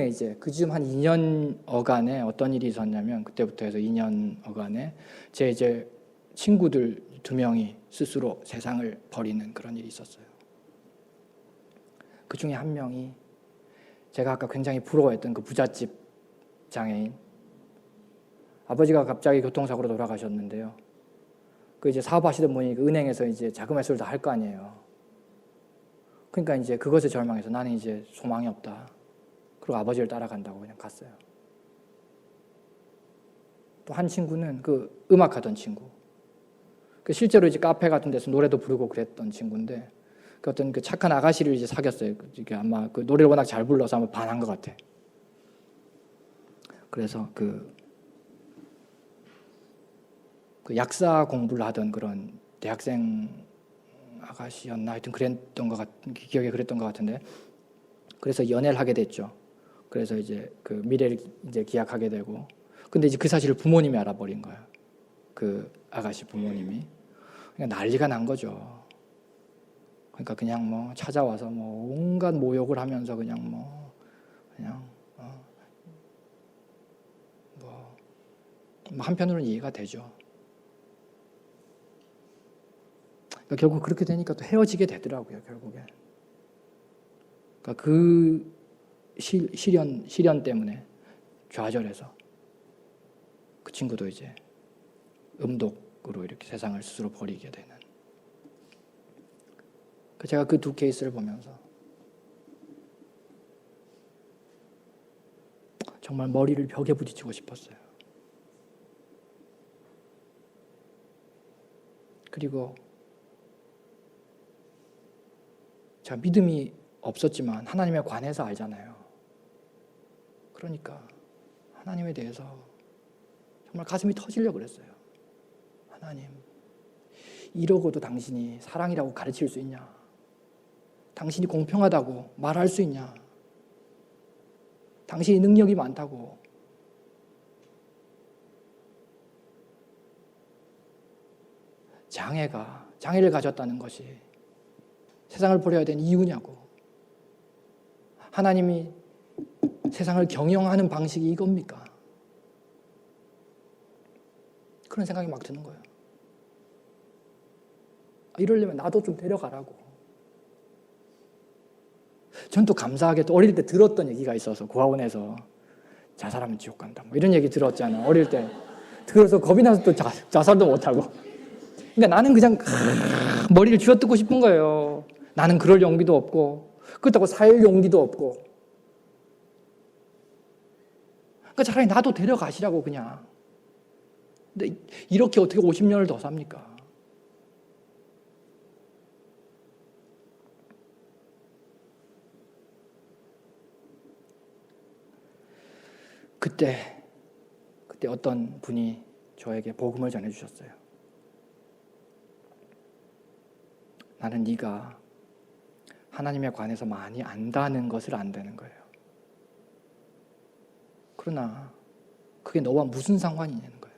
한 2년 어간에 어떤 일이 있었냐면, 그때부터 해서 2년 어간에 제 이제 친구들 2명이 스스로 세상을 버리는 그런 일이 있었어요. 그 중에 한 명이 제가 아까 굉장히 부러워했던 그 부잣집 장애인. 아버지가 갑자기 교통사고로 돌아가셨는데요. 그 이제 사업하시던 분이 그 은행에서 이제 자금 회수를 다 할 거 아니에요. 그러니까 이제 그것에 절망해서 나는 이제 소망이 없다. 그리고 아버지를 따라간다고 그냥 갔어요. 또 한 친구는 그 음악하던 친구. 그 실제로 이제 카페 같은 데서 노래도 부르고 그랬던 친구인데, 그 어떤 그 착한 아가씨를 이제 사귀었어요. 이게 아마 그 노래를 워낙 잘 불러서 아마 반한 것 같아. 그래서 그 약사 공부를 하던 그런 대학생 아가씨였나 하여튼 그랬던 것 기억에 그랬던 것 같은데, 그래서 연애를 하게 됐죠. 그래서 이제 그 미래를 이제 기약하게 되고, 근데 이제 그 사실을 부모님이 알아버린 거예요. 그 아가씨 부모님이. 그러니까 난리가 난 거죠. 그러니까 그냥 뭐 찾아와서 뭐 온갖 모욕을 하면서 그냥 한편으로는 이해가 되죠. 그러니까 결국 그렇게 되니까 또 헤어지게 되더라고요, 결국에. 그러니까 그 시련 때문에 좌절해서 그 친구도 이제 음독으로 이렇게 세상을 스스로 버리게 되는. 제가 그 두 케이스를 보면서 정말 머리를 벽에 부딪히고 싶었어요. 그리고 제가 믿음이 없었지만 하나님에 관해서 알잖아요. 그러니까 하나님에 대해서 정말 가슴이 터지려고 그랬어요. 하나님, 이러고도 당신이 사랑이라고 가르칠 수 있냐? 당신이 공평하다고 말할 수 있냐? 당신이 능력이 많다고. 장애를 가졌다는 것이 세상을 버려야 되는 이유냐고. 하나님이 세상을 경영하는 방식이 이겁니까? 그런 생각이 막 드는 거예요. 이러려면 나도 좀 데려가라고. 전 또 감사하게 또 어릴 때 들었던 얘기가 있어서, 고아원에서 자살하면 지옥 간다 뭐 이런 얘기 들었잖아, 어릴 때. 그래서 겁이 나서 또 자살도 못하고. 그러니까 나는 그냥 머리를 쥐어뜯고 싶은 거예요. 나는 그럴 용기도 없고, 그렇다고 살 용기도 없고. 그러니까 차라리 나도 데려가시라고 그냥. 근데 이렇게 어떻게 50년을 더 삽니까? 그때 어떤 분이 저에게 복음을 전해주셨어요. 나는 네가 하나님에 관해서 많이 안다는 것을 안다는 거예요. 그러나 그게 너와 무슨 상관이 있냐는 거예요.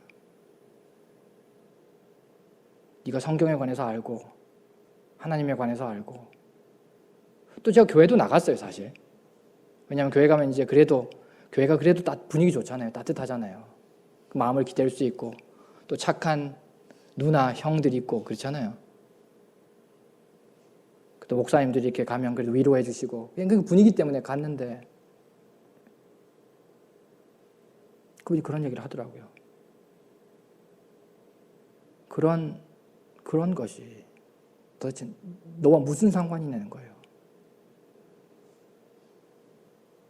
네가 성경에 관해서 알고 하나님에 관해서 알고, 또 제가 교회도 나갔어요, 사실. 왜냐하면 교회 가면 이제 교회가 그래도 분위기 좋잖아요. 따뜻하잖아요. 그 마음을 기댈 수 있고, 또 착한 누나, 형들이 있고 그렇잖아요. 또 목사님들이 이렇게 가면 그래도 위로해 주시고, 그 분위기 때문에 갔는데 그분이 그런 얘기를 하더라고요. 그런 것이 도대체 너와 무슨 상관이 있는 거예요?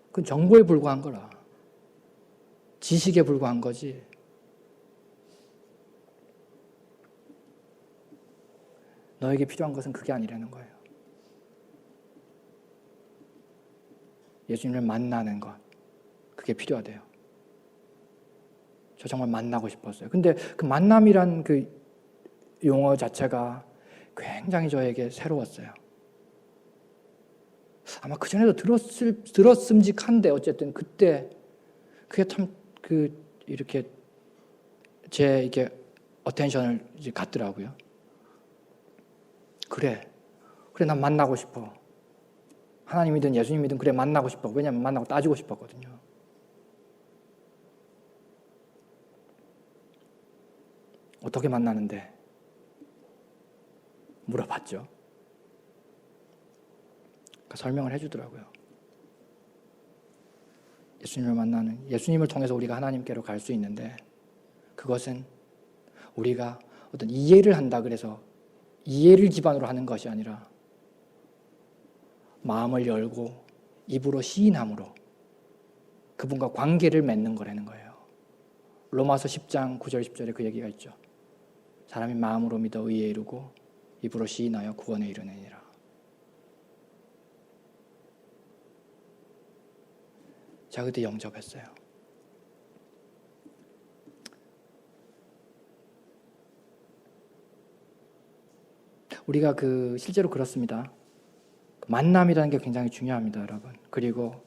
그건 정보에 불과한 거라. 지식에 불과한 거지. 너에게 필요한 것은 그게 아니라는 거예요. 예수님을 만나는 것, 그게 필요하대요. 저 정말 만나고 싶었어요. 근데 그 만남이란 그 용어 자체가 굉장히 저에게 새로웠어요. 아마 그전에도 들었음직한데 어쨌든 그때 그게 참 이렇게 제 이게 어텐션을 이제 갖더라고요. 그래 난 만나고 싶어. 하나님이든 예수님이든 그래 만나고 싶어. 왜냐하면 만나고 따지고 싶었거든요. 어떻게 만나는데? 물어봤죠. 그러니까 설명을 해주더라고요. 예수님을 만나는, 예수님을 통해서 우리가 하나님께로 갈 수 있는데 그것은 우리가 어떤 이해를 한다 그래서 이해를 기반으로 하는 것이 아니라 마음을 열고 입으로 시인함으로 그분과 관계를 맺는 거라는 거예요. 로마서 10장 9절 10절에 그 얘기가 있죠. 사람이 마음으로 믿어 의에 이르고 입으로 시인하여 구원에 이르느니라. 제가 그때 영접했어요. 우리가 실제로 그렇습니다. 만남이라는 게 굉장히 중요합니다, 여러분. 그리고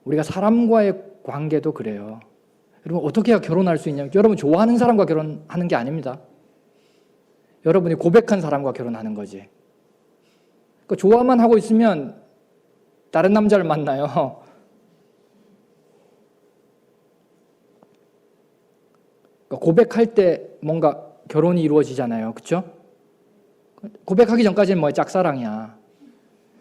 우리가 사람과의 관계도 그래요. 여러분 어떻게 해야 결혼할 수 있냐? 여러분 좋아하는 사람과 결혼하는 게 아닙니다. 여러분이 고백한 사람과 결혼하는 거지. 그러니까 좋아만 하고 있으면 다른 남자를 만나요. 그러니까 고백할 때 뭔가 결혼이 이루어지잖아요. 그렇죠? 고백하기 전까지는 짝사랑이야.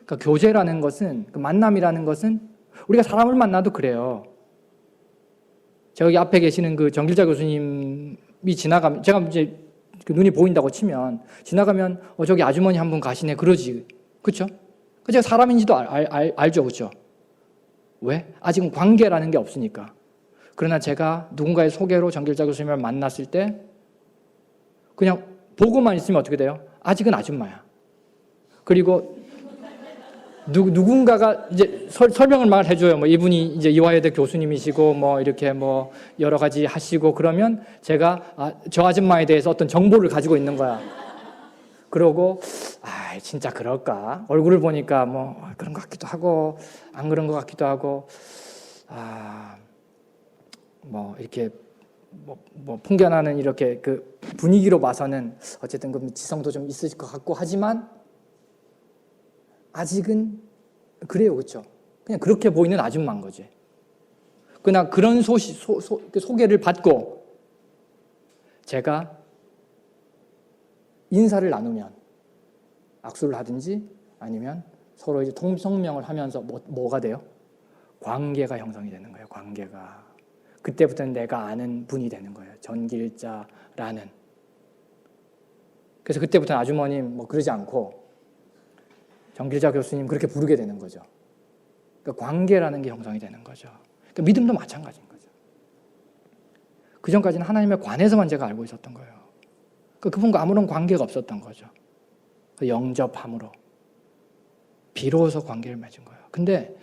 그러니까 교제라는 것은, 그 만남이라는 것은 우리가 사람을 만나도 그래요. 제가 여기 앞에 계시는 그 정길자 교수님이 지나가면, 제가 이제 그 눈이 보인다고 치면, 지나가면, 저기 아주머니 한 분 가시네. 그러지. 그쵸? 제가 사람인지도 알죠. 그쵸? 왜? 아직은 관계라는 게 없으니까. 그러나 제가 누군가의 소개로 정길자 교수님을 만났을 때, 그냥 보고만 있으면 어떻게 돼요? 아직은 아줌마야. 그리고 누군가가 이제 설명을 막 해줘요. 이분이 이제 이화여대 교수님이시고 이렇게 여러 가지 하시고 그러면 제가 저 아줌마에 대해서 어떤 정보를 가지고 있는 거야. 그러고 진짜 그럴까? 얼굴을 보니까 그런 것 같기도 하고 안 그런 것 같기도 하고 이렇게 풍겨나는 이렇게 그 분위기로 봐서는 어쨌든 그 지성도 좀 있을 것 같고 하지만 아직은 그래요. 그렇죠? 그냥 그렇게 보이는 아줌마인 거지. 그냥 그런 소개를 받고 제가 인사를 나누면 악수를 하든지 아니면 서로 이제 통성명을 하면서 뭐가 돼요? 관계가 형성이 되는 거예요. 관계가. 그때부터는 내가 아는 분이 되는 거예요. 전길자라는. 그래서 그때부터는 아주머님 그러지 않고 정길자 교수님 그렇게 부르게 되는 거죠. 그러니까 관계라는 게 형성이 되는 거죠. 그러니까 믿음도 마찬가지인 거죠. 그 전까지는 하나님에 관해서만 제가 알고 있었던 거예요. 그러니까 그분과 아무런 관계가 없었던 거죠. 영접함으로 비로소 관계를 맺은 거예요. 근데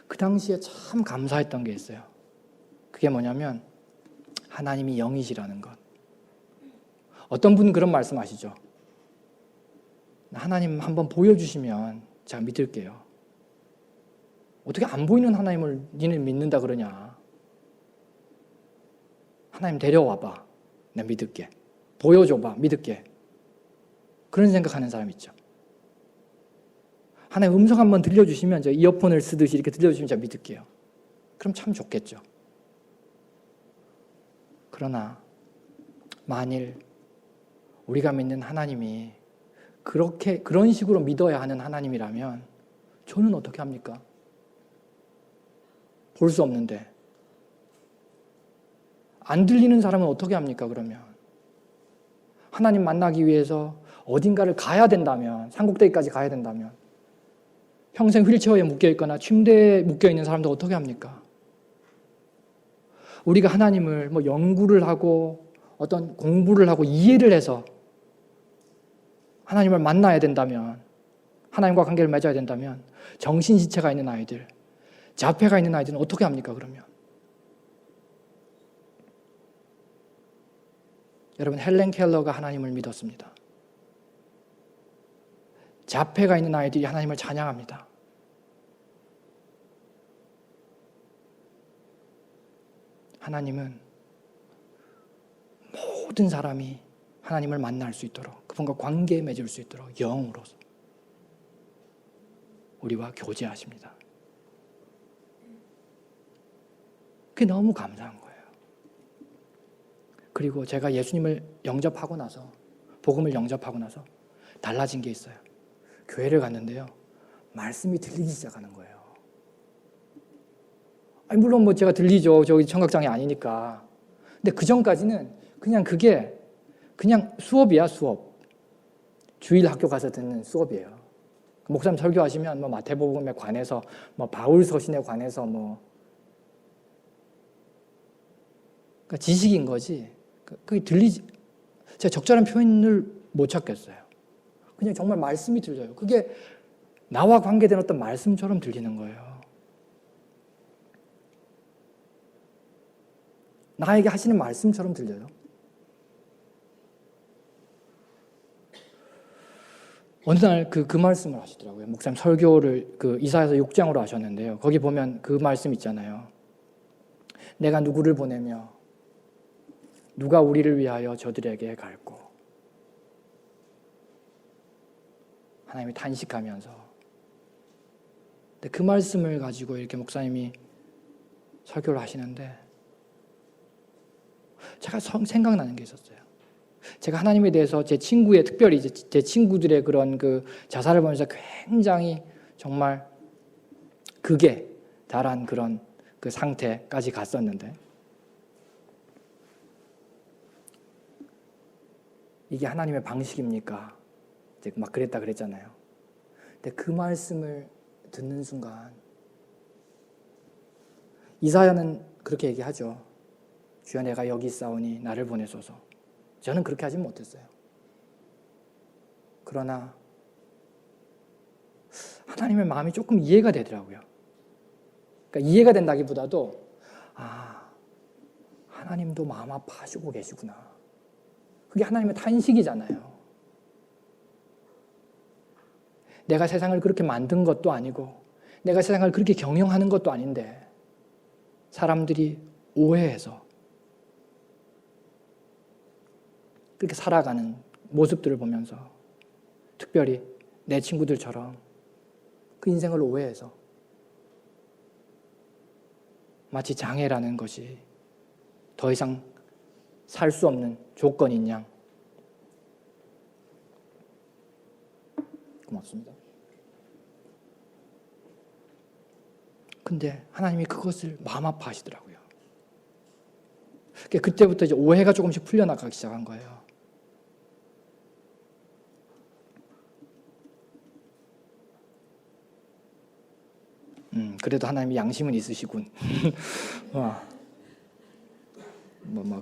그 당시에 참 감사했던 게 있어요. 그게 뭐냐면 하나님이 영이시라는 것. 어떤 분은 그런 말씀하시죠. 하나님 한번 보여주시면 제가 믿을게요. 어떻게 안 보이는 하나님을 니는 믿는다 그러냐. 하나님 데려와봐. 내가 믿을게. 보여줘봐. 믿을게. 그런 생각하는 사람 있죠. 하나님 음성 한번 들려주시면 저 이어폰을 쓰듯이 이렇게 들려주시면 제가 믿을게요. 그럼 참 좋겠죠. 그러나 만일 우리가 믿는 하나님이 그런 식으로 믿어야 하는 하나님이라면 저는 어떻게 합니까? 볼 수 없는데. 안 들리는 사람은 어떻게 합니까, 그러면? 하나님 만나기 위해서 어딘가를 가야 된다면, 산꼭대기까지 가야 된다면, 평생 휠체어에 묶여있거나 침대에 묶여있는 사람도 어떻게 합니까? 우리가 하나님을 연구를 하고 어떤 공부를 하고 이해를 해서 하나님을 만나야 된다면, 하나님과 관계를 맺어야 된다면 정신지체가 있는 아이들, 자폐가 있는 아이들은 어떻게 합니까 그러면? 여러분, 헬렌 켈러가 하나님을 믿었습니다. 자폐가 있는 아이들이 하나님을 찬양합니다. 하나님은 모든 사람이 하나님을 만날 수 있도록, 그분과 관계에 맺을 수 있도록 영으로서 우리와 교제하십니다. 그게 너무 감사한 거예요. 그리고 제가 예수님을 영접하고 나서, 복음을 영접하고 나서 달라진 게 있어요. 교회를 갔는데요, 말씀이 들리기 시작하는 거예요. 아니, 물론 뭐 제가 들리죠. 저기 청각장애 아니니까. 근데 그 전까지는 그냥 그게 그냥 수업이야, 수업. 주일 학교 가서 듣는 수업이에요. 목사님 설교하시면 뭐 마태복음에 관해서, 뭐 바울 서신에 관해서 뭐 그러니까 지식인 거지. 그게 들리지. 제가 적절한 표현을 못 찾겠어요. 그냥 정말 말씀이 들려요. 그게 나와 관계된 어떤 말씀처럼 들리는 거예요. 나에게 하시는 말씀처럼 들려요. 어느 날 그 말씀을 하시더라고요. 목사님 설교를 이사야서 6장으로 하셨는데요. 거기 보면 그 말씀 있잖아요. 내가 누구를 보내며 누가 우리를 위하여 저들에게 갈고. 하나님이 탄식하면서. 근데 그 말씀을 가지고 이렇게 목사님이 설교를 하시는데 제가 생각나는 게 있었어요. 제가 하나님에 대해서 제 친구의, 특별히 제 친구들의 그런 그 자살을 보면서 굉장히 정말 극에 달한 그런 그 상태까지 갔었는데, 이게 하나님의 방식입니까? 이제 막 그랬잖아요. 근데 그 말씀을 듣는 순간, 이사야는 그렇게 얘기하죠. 주여 내가 여기 있사오니 나를 보내소서. 저는 그렇게 하진 못했어요. 그러나 하나님의 마음이 조금 이해가 되더라고요. 그러니까 이해가 된다기보다도 하나님도 마음 아파하시고 계시구나. 그게 하나님의 탄식이잖아요. 내가 세상을 그렇게 만든 것도 아니고 내가 세상을 그렇게 경영하는 것도 아닌데 사람들이 오해해서 그렇게 살아가는 모습들을 보면서, 특별히 내 친구들처럼 그 인생을 오해해서 마치 장애라는 것이 더 이상 살 수 없는 조건인 양. 고맙습니다. 근데 하나님이 그것을 마음 아파하시더라고요. 그때부터 이제 오해가 조금씩 풀려나가기 시작한 거예요. 그래도 하나님이 양심은 있으시군.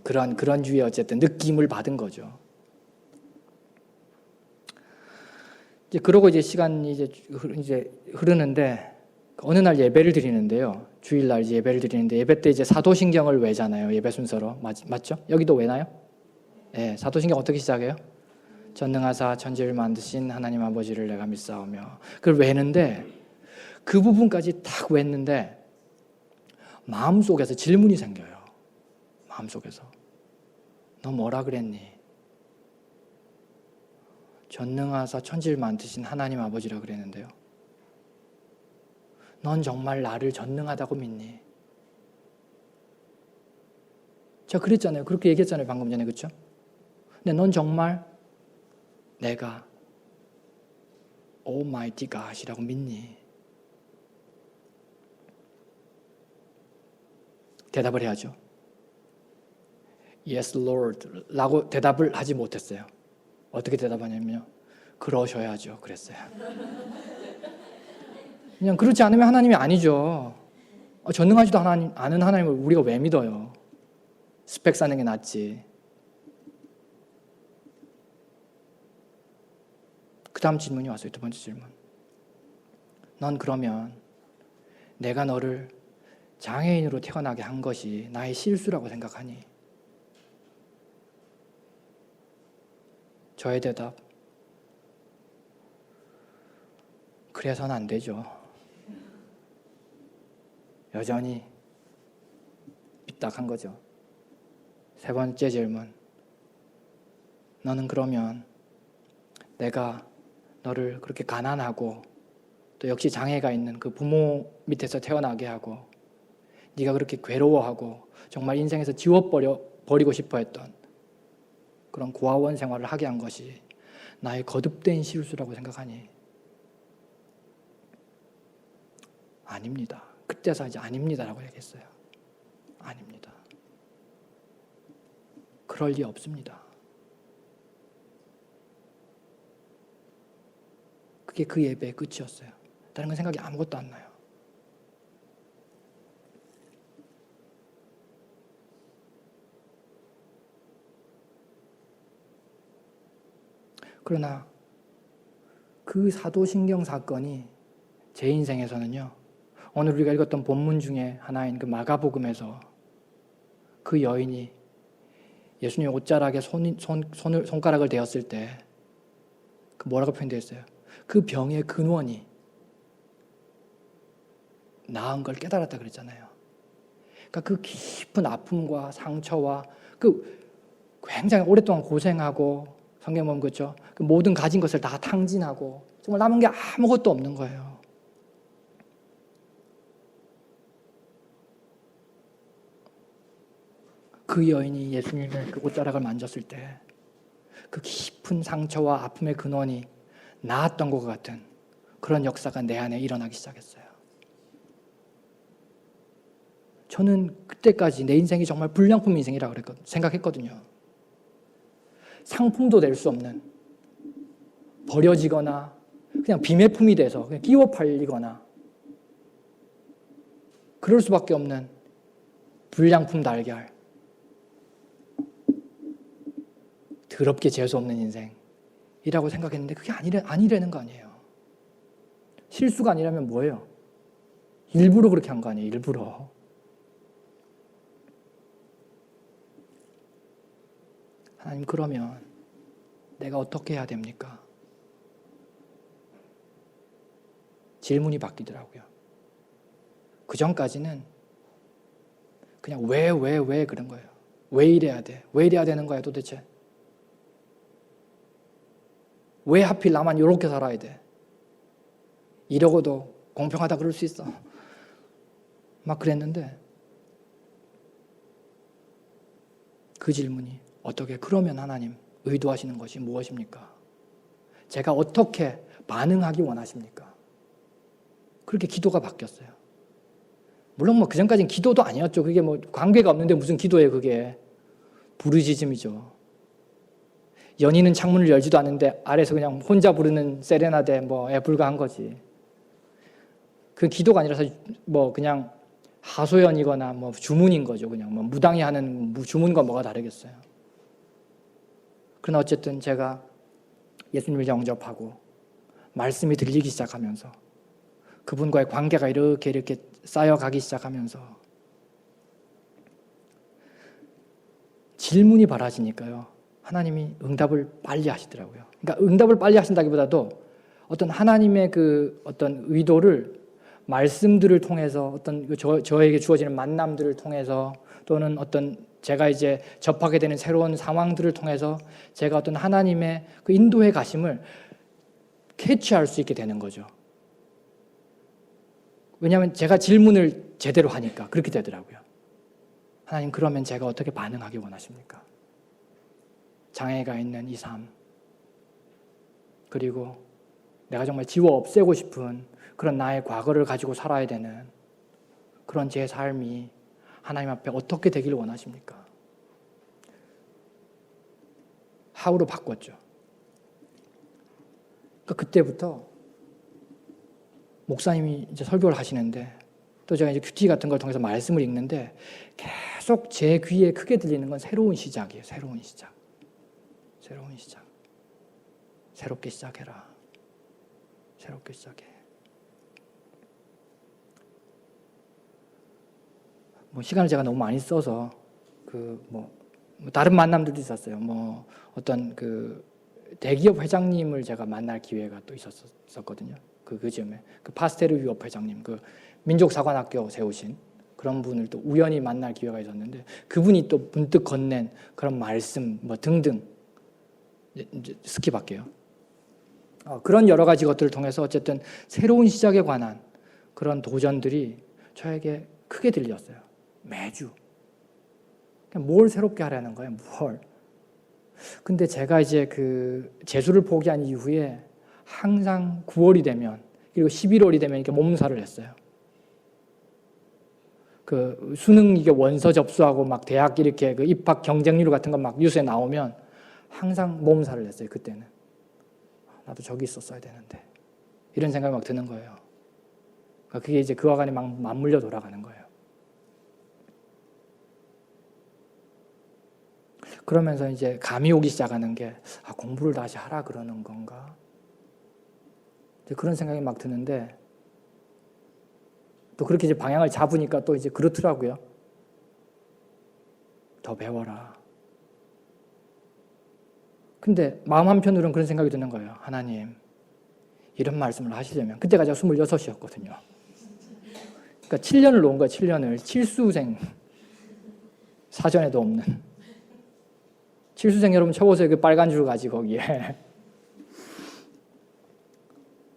그런 주의 어쨌든 느낌을 받은 거죠. 그러고 이제 시간이 이제 흐르는데, 어느 날 예배를 드리는데요. 주일날 이제 예배를 드리는데, 예배 때 이제 사도신경을 외잖아요. 예배 순서로. 맞죠? 여기도 외나요? 네, 사도신경 어떻게 시작해요? 전능하사 천지를 만드신 하나님 아버지를 내가 믿사오며. 그걸 외는데, 그 부분까지 딱 외는데 마음속에서 질문이 생겨요. 마음속에서. 너 뭐라 그랬니? 전능하사 천지를 만드신 하나님 아버지라 그랬는데요. 넌 정말 나를 전능하다고 믿니? 제가 그랬잖아요. 그렇게 얘기했잖아요. 방금 전에. 그렇죠? 근데 넌 정말 내가 Almighty God이라고 믿니? 대답을 해야죠. Yes, Lord 라고 대답을 하지 못했어요. 어떻게 대답하냐면요. 그러셔야죠. 그랬어요. 그냥 그렇지 않으면 하나님이 아니죠. 전능하지도 않은 하나님을 우리가 왜 믿어요? 스펙 사는 게 낫지. 다음 질문이 왔어요. 두 번째 질문. 넌 그러면 내가 너를 장애인으로 태어나게 한 것이 나의 실수라고 생각하니? 저의 대답, 그래서는 안 되죠. 여전히 삐딱한 거죠. 세 번째 질문, 너는 그러면 내가 너를 그렇게 가난하고 또 역시 장애가 있는 그 부모 밑에서 태어나게 하고 네가 그렇게 괴로워하고 정말 인생에서 지워버리고 싶어 했던 그런 고아원 생활을 하게 한 것이 나의 거듭된 실수라고 생각하니? 아닙니다. 그때서 이제 아닙니다라고 얘기했어요. 아닙니다. 그럴 리 없습니다. 그게 그 예배의 끝이었어요. 다른 건 생각이 아무것도 안 나요. 그러나 그 사도신경 사건이 제 인생에서는요, 오늘 우리가 읽었던 본문 중에 하나인 그 마가복음에서 그 여인이 예수님의 옷자락에 손가락을 대었을 때 그 뭐라고 표현되어 있어요? 그 병의 근원이 나은 걸 깨달았다 그랬잖아요. 그러니까 그 깊은 아픔과 상처와 그 굉장히 오랫동안 고생하고 성경 보면 그렇죠? 그 모든 가진 것을 다 탕진하고 정말 남은 게 아무것도 없는 거예요. 그 여인이 예수님의 그 옷자락을 만졌을 때 그 깊은 상처와 아픔의 근원이 나았던 것 같은 그런 역사가 내 안에 일어나기 시작했어요. 저는 그때까지 내 인생이 정말 불량품 인생이라고 생각했거든요. 상품도 낼 수 없는, 버려지거나 그냥 비매품이 돼서 그냥 끼워 팔리거나 그럴 수밖에 없는 불량품 달걀, 더럽게 재수 없는 인생이라고 생각했는데 그게 아니라는 거 아니에요. 실수가 아니라면 뭐예요? 일부러 그렇게 한 거 아니에요. 일부러. 하나님, 그러면 내가 어떻게 해야 됩니까? 질문이 바뀌더라고요. 그 전까지는 그냥 왜 그런 거예요. 왜 이래야 돼? 왜 이래야 되는 거야 도대체? 왜 하필 나만 이렇게 살아야 돼? 이러고도 공평하다 그럴 수 있어. 막 그랬는데 그 질문이 어떻게, 그러면 하나님 의도하시는 것이 무엇입니까? 제가 어떻게 반응하기 원하십니까? 그렇게 기도가 바뀌었어요. 물론 뭐 그전까지는 기도도 아니었죠. 그게 뭐 관계가 없는데 무슨 기도예요, 그게. 부르짖음이죠. 연인은 창문을 열지도 않는데 아래서 그냥 혼자 부르는 세레나데 뭐에 불과한 거지. 그 기도가 아니라서 뭐 그냥 하소연이거나 뭐 주문인 거죠. 그냥 뭐 무당이 하는 주문과 뭐가 다르겠어요. 그러나 어쨌든 제가 예수님을 영접하고 말씀이 들리기 시작하면서 그분과의 관계가 이렇게 쌓여가기 시작하면서 질문이 많아지니까요, 하나님이 응답을 빨리 하시더라고요. 그러니까 응답을 빨리 하신다기보다도 어떤 하나님의 그 어떤 의도를 말씀들을 통해서, 어떤 저에게 주어지는 만남들을 통해서, 또는 어떤 제가 이제 접하게 되는 새로운 상황들을 통해서 제가 어떤 하나님의 그 인도의 가심을 캐치할 수 있게 되는 거죠. 왜냐하면 제가 질문을 제대로 하니까 그렇게 되더라고요. 하나님, 그러면 제가 어떻게 반응하기 원하십니까? 장애가 있는 이 삶, 그리고 내가 정말 지워 없애고 싶은 그런 나의 과거를 가지고 살아야 되는 그런 제 삶이 하나님 앞에 어떻게 되기를 원하십니까? 하우로 바꿨죠. 그러니까 그때부터 목사님이 이제 설교를 하시는데, 또 제가 이제 큐티 같은 걸 통해서 말씀을 읽는데 계속 제 귀에 크게 들리는 건 새로운 시작이에요. 새로운 시작. 새롭게 시작해라. 새롭게 시작해. 시간을 제가 너무 많이 써서 다른 만남들도 있었어요. 어떤 대기업 회장님을 제가 만날 기회가 또 있었거든요. 그 즈음에 파스테르 유업 회장님, 민족사관학교 세우신 그런 분을 또 우연히 만날 기회가 있었는데, 그분이 또 문득 건넨 그런 말씀 등등, 이제 스킵할게요. 그런 여러 가지 것들을 통해서 어쨌든 새로운 시작에 관한 그런 도전들이 저에게 크게 들렸어요. 매주. 뭘 새롭게 하려는 거예요? 뭘? 근데 제가 이제 재수를 포기한 이후에 항상 9월이 되면, 그리고 11월이 되면 이렇게 몸살을 했어요. 수능 이게 원서 접수하고 막 대학 이렇게 입학 경쟁률 같은 거 막 뉴스에 나오면 항상 몸살을 냈어요. 그때는 나도 저기 있었어야 되는데, 이런 생각이 막 드는 거예요. 그게 이제 그와 간에 막 맞물려 돌아가는 거예요. 그러면서 이제 감이 오기 시작하는 게, 공부를 다시 하라 그러는 건가? 그런 생각이 막 드는데, 또 그렇게 이제 방향을 잡으니까 또 이제 그렇더라고요. 더 배워라. 근데 마음 한편으로는 그런 생각이 드는 거예요. 하나님, 이런 말씀을 하시려면, 그때가 제가 26이었거든요. 그러니까 7년을 놓은 거예요. 7년을. 칠수생. 사전에도 없는. 칠수생 여러분 쳐보세요. 빨간 줄 가지고 거기에.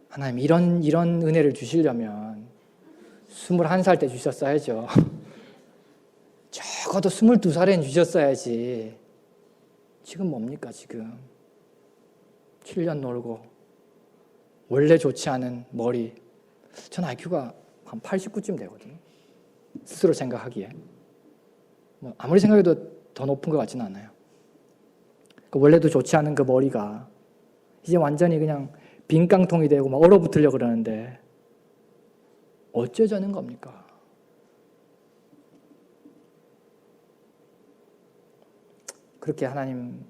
하나님, 이런 은혜를 주시려면 21살 때 주셨어야죠. 적어도 22살엔 주셨어야지. 지금 뭡니까, 지금? 7년 놀고, 원래 좋지 않은 머리. 전 IQ가 한 89쯤 되거든요. 스스로 생각하기에. 아무리 생각해도 더 높은 것 같지는 않아요. 원래도 좋지 않은 그 머리가 이제 완전히 그냥 빈 깡통이 되고 막 얼어붙으려고 그러는데, 어쩌자는 겁니까? 그렇게 하나님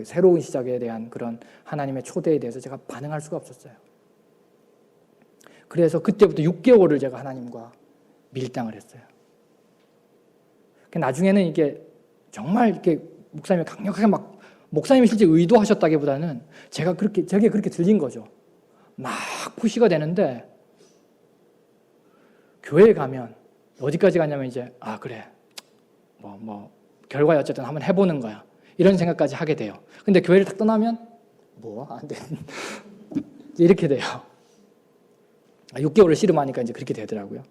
새로운 시작에 대한 그런 하나님의 초대에 대해서 제가 반응할 수가 없었어요. 그래서 그때부터 6개월을 제가 하나님과 밀당을 했어요. 나중에는 이게 정말 이렇게 목사님이 강력하게 목사님이 실제 의도하셨다기보다는 저게 그렇게 들린 거죠. 막 푸시가 되는데, 교회에 가면 어디까지 가냐면 이제 그래 결과에 어쨌든 한번 해보는 거야, 이런 생각까지 하게 돼요. 근데 교회를 딱 떠나면 안 돼. 이렇게 돼요. 6개월을 씨름하니까 이제 그렇게 되더라고요.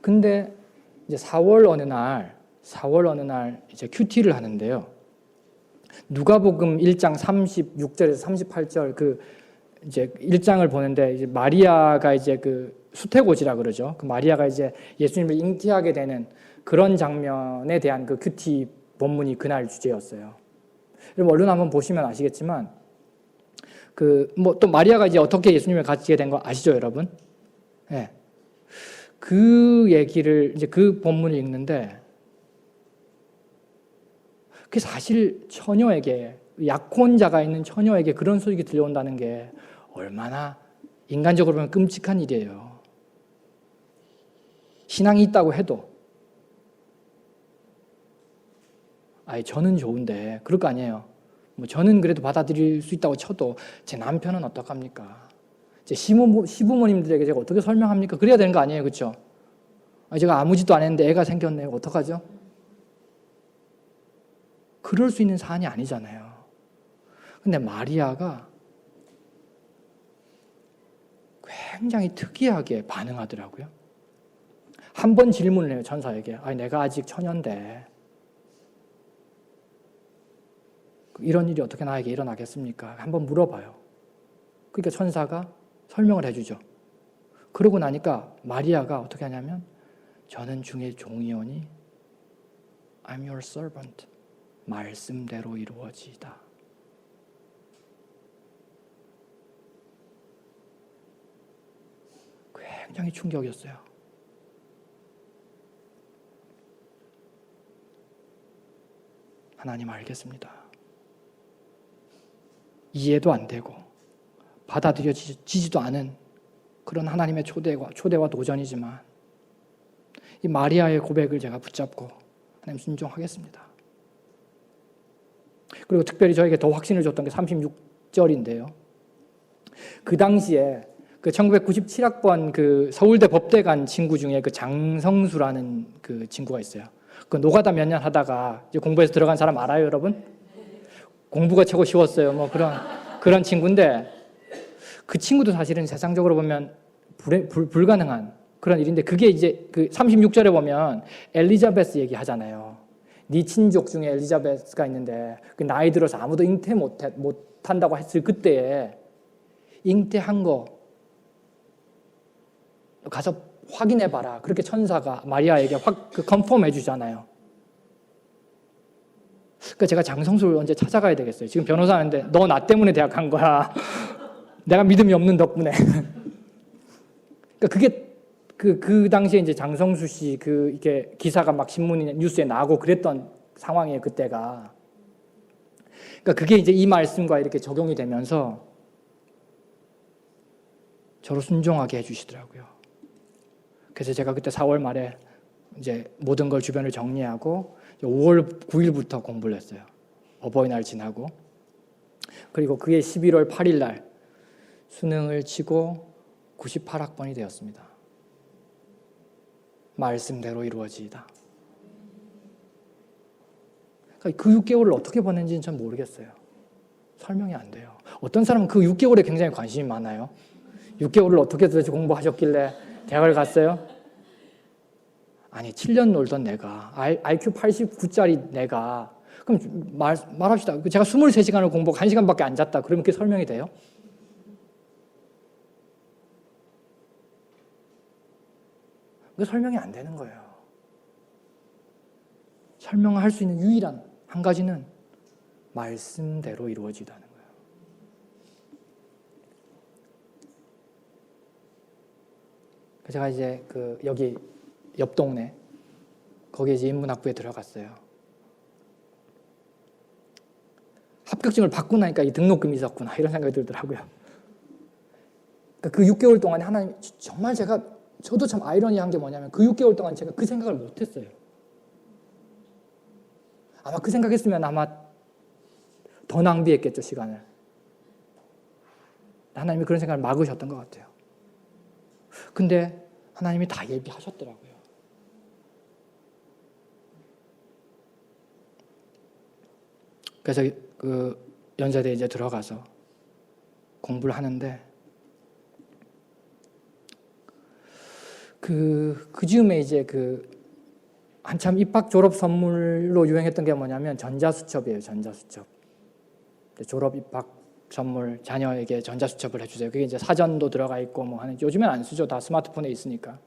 근데 이제 4월 어느 날 이제 큐티를 하는데요. 누가복음 1장 36절에서 38절 이제 1장을 보는데, 이제 마리아가 이제 수태고지라 그러죠. 마리아가 이제 예수님을 잉태하게 되는 그런 장면에 대한 큐티 본문이 그날 주제였어요. 여러분 얼른 한번 보시면 아시겠지만, 또 마리아가 이제 어떻게 예수님을 가지게 된 거 아시죠, 여러분? 네. 그 얘기를 이제 그 본문을 읽는데, 그게 사실 처녀에게, 약혼자가 있는 처녀에게 그런 소식이 들려온다는 게 얼마나 인간적으로 보면 끔찍한 일이에요. 신앙이 있다고 해도, 저는 좋은데, 그럴 거 아니에요. 저는 그래도 받아들일 수 있다고 쳐도 제 남편은 어떡합니까? 제 시부모님들에게 제가 어떻게 설명합니까? 그래야 되는 거 아니에요, 그렇죠? 제가 아무 짓도 안 했는데 애가 생겼네요. 어떡하죠? 그럴 수 있는 사안이 아니잖아요. 근데 마리아가 굉장히 특이하게 반응하더라고요. 한 번 질문을 해요, 천사에게. 내가 아직 처녀인데 이런 일이 어떻게 나에게 일어나겠습니까? 한번 물어봐요. 그러니까 천사가 설명을 해주죠. 그러고 나니까 마리아가 어떻게 하냐면, 저는 중에 종이오니 I'm your servant. 말씀대로 이루어지이다. 굉장히 충격이었어요. 하나님 알겠습니다. 이해도 안 되고 받아들여지지도 않은 그런 하나님의 초대와 도전이지만 이 마리아의 고백을 제가 붙잡고 하나님 순종하겠습니다. 그리고 특별히 저에게 더 확신을 줬던 게 36절인데요. 그 당시에 그 1997학번 그 서울대 법대 간 친구 중에 그 장성수라는 그 친구가 있어요. 그 노가다 몇 년 하다가 이제 공부해서 들어간 사람 알아요, 여러분? 공부가 최고 쉬웠어요. 뭐 그런 친구인데 그 친구도 사실은 세상적으로 보면 불가능한 그런 일인데 그게 이제 그 36절에 보면 엘리자베스 얘기하잖아요. 네 친족 중에 엘리자베스가 있는데 그 나이 들어서 아무도 잉태 못한다고 했을 그때에 잉태한 거 가서 확인해봐라. 그렇게 천사가 마리아에게 컨펌 해주잖아요. 그러니까 제가 장성수를 언제 찾아가야 되겠어요. 지금 변호사 하는데 너 나 때문에 대학 간 거야. 내가 믿음이 없는 덕분에. 그러니까 그게 그 당시에 이제 장성수 씨 이게 기사가 막 신문이나 뉴스에 나오고 그랬던 상황이에요, 그때가. 그러니까 그게 이제 이 말씀과 이렇게 적용이 되면서 저를 순종하게 해주시더라고요. 그래서 제가 그때 4월 말에 이제 모든 걸 주변을 정리하고 5월 9일부터 공부를 했어요. 어버이날 지나고. 그리고 그해 11월 8일 날 수능을 치고 98학번이 되었습니다. 말씀대로 이루어지이다. 그러니까 그 6개월을 어떻게 보낸지는 전 모르겠어요. 설명이 안 돼요. 어떤 사람은 그 6개월에 굉장히 관심이 많아요. 6개월을 어떻게 도대체 공부하셨길래 대학을 갔어요? 아니 7년 놀던 내가 IQ 89짜리 내가 그럼 말합시다. 제가 23시간을 공부하고 1시간밖에 안 잤다. 그러면 그게 설명이 돼요? 그게 설명이 안 되는 거예요. 설명할 수 있는 유일한 한 가지는 말씀대로 이루어지다는 거예요. 제가 이제 여기 옆 동네 거기에 이제 인문학부에 들어갔어요. 합격증을 받고 나니까 이 등록금이 있었구나 이런 생각이 들더라고요. 그러니까 그 6개월 동안에 하나님 정말 저도 참 아이러니한 게 뭐냐면 그 6개월 동안 제가 그 생각을 못했어요. 아마 그 생각했으면 아마 더 낭비했겠죠, 시간을. 하나님이 그런 생각을 막으셨던 것 같아요. 근데 하나님이 다 예비하셨더라고요. 그래서 그 연세대에 이제 들어가서 공부를 하는데 그 즈음에 이제 한참 입학 졸업 선물로 유행했던 게 뭐냐면 전자수첩이에요. 전자수첩. 졸업 입학 선물 자녀에게 전자수첩을 해주세요. 그게 이제 사전도 들어가 있고 뭐 하는 요즘엔 안 쓰죠. 다 스마트폰에 있으니까.